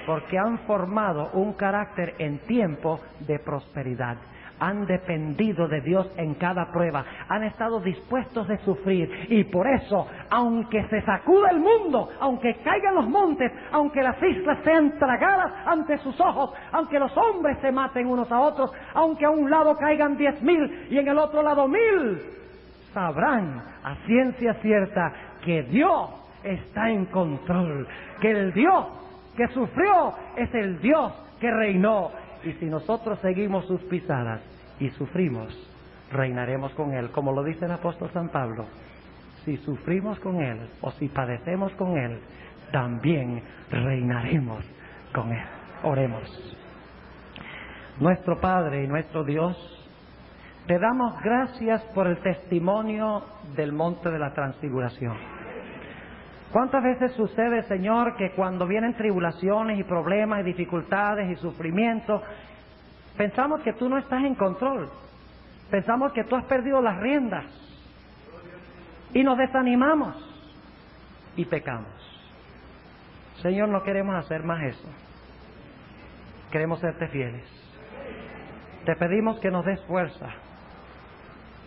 Porque han formado un carácter en tiempo de prosperidad. Han dependido de Dios en cada prueba. Han estado dispuestos de sufrir. Y por eso, aunque se sacuda el mundo, aunque caigan los montes, aunque las islas sean tragadas ante sus ojos, aunque los hombres se maten unos a otros, aunque a un lado caigan 10,000 y en el otro lado 1,000, sabrán a ciencia cierta que Dios está en control, que el Dios que sufrió es el Dios que reinó. Y si nosotros seguimos sus pisadas y sufrimos, reinaremos con Él. Como lo dice el apóstol San Pablo, si sufrimos con Él o si padecemos con Él, también reinaremos con Él. Oremos. Nuestro Padre y nuestro Dios, te damos gracias por el testimonio del monte de la transfiguración. ¿Cuántas veces sucede, Señor, que cuando vienen tribulaciones y problemas y dificultades y sufrimientos, pensamos que tú no estás en control? Pensamos que tú has perdido las riendas y nos desanimamos y pecamos. Señor, no queremos hacer más eso. Queremos serte fieles. Te pedimos que nos des fuerza,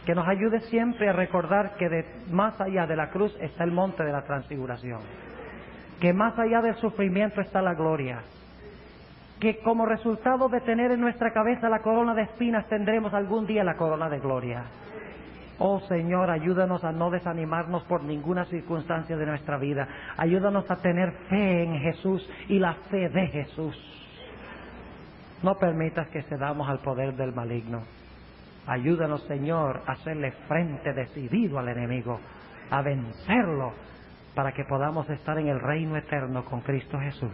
que nos ayude siempre a recordar que más allá de la cruz está el monte de la transfiguración, que más allá del sufrimiento está la gloria, que como resultado de tener en nuestra cabeza la corona de espinas tendremos algún día la corona de gloria. Oh Señor, ayúdanos a no desanimarnos por ninguna circunstancia de nuestra vida. Ayúdanos a tener fe en Jesús y la fe de Jesús. No permitas que cedamos al poder del maligno. Ayúdanos, Señor, a hacerle frente decidido al enemigo, a vencerlo, para que podamos estar en el reino eterno con Cristo Jesús.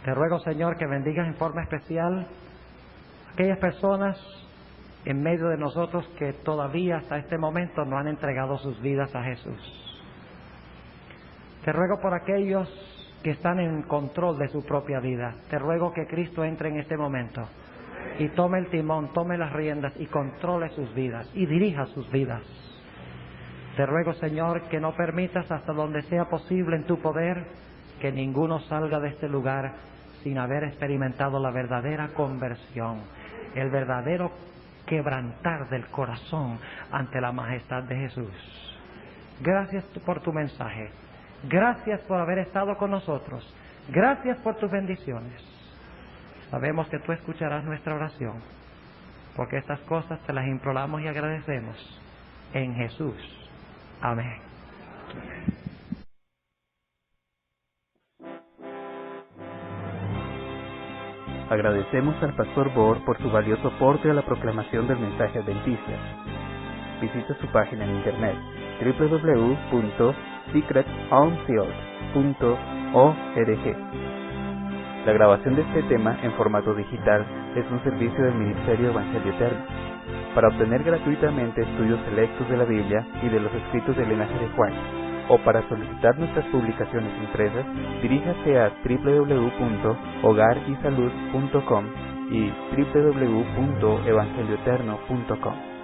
Te ruego, Señor, que bendigas en forma especial a aquellas personas en medio de nosotros que todavía hasta este momento no han entregado sus vidas a Jesús. Te ruego por aquellos que están en control de su propia vida. Te ruego que Cristo entre en este momento y tome el timón, tome las riendas y controle sus vidas y dirija sus vidas. Te ruego, Señor, que no permitas hasta donde sea posible en tu poder que ninguno salga de este lugar sin haber experimentado la verdadera conversión, el verdadero quebrantar del corazón ante la majestad de Jesús. Gracias por tu mensaje. Gracias por haber estado con nosotros. Gracias por tus bendiciones. Sabemos que tú escucharás nuestra oración, porque estas cosas te las imploramos y agradecemos en Jesús. Amén. Agradecemos al Pastor Bohr por su valioso aporte a la proclamación del mensaje adventista. Visite su página en internet www.secretonfield.org. La grabación de este tema en formato digital es un servicio del Ministerio Evangelio Eterno. Para obtener gratuitamente estudios selectos de la Biblia y de los escritos del linaje de Juan, o para solicitar nuestras publicaciones impresas, diríjase a www.hogarysalud.com y www.evangelioeterno.com.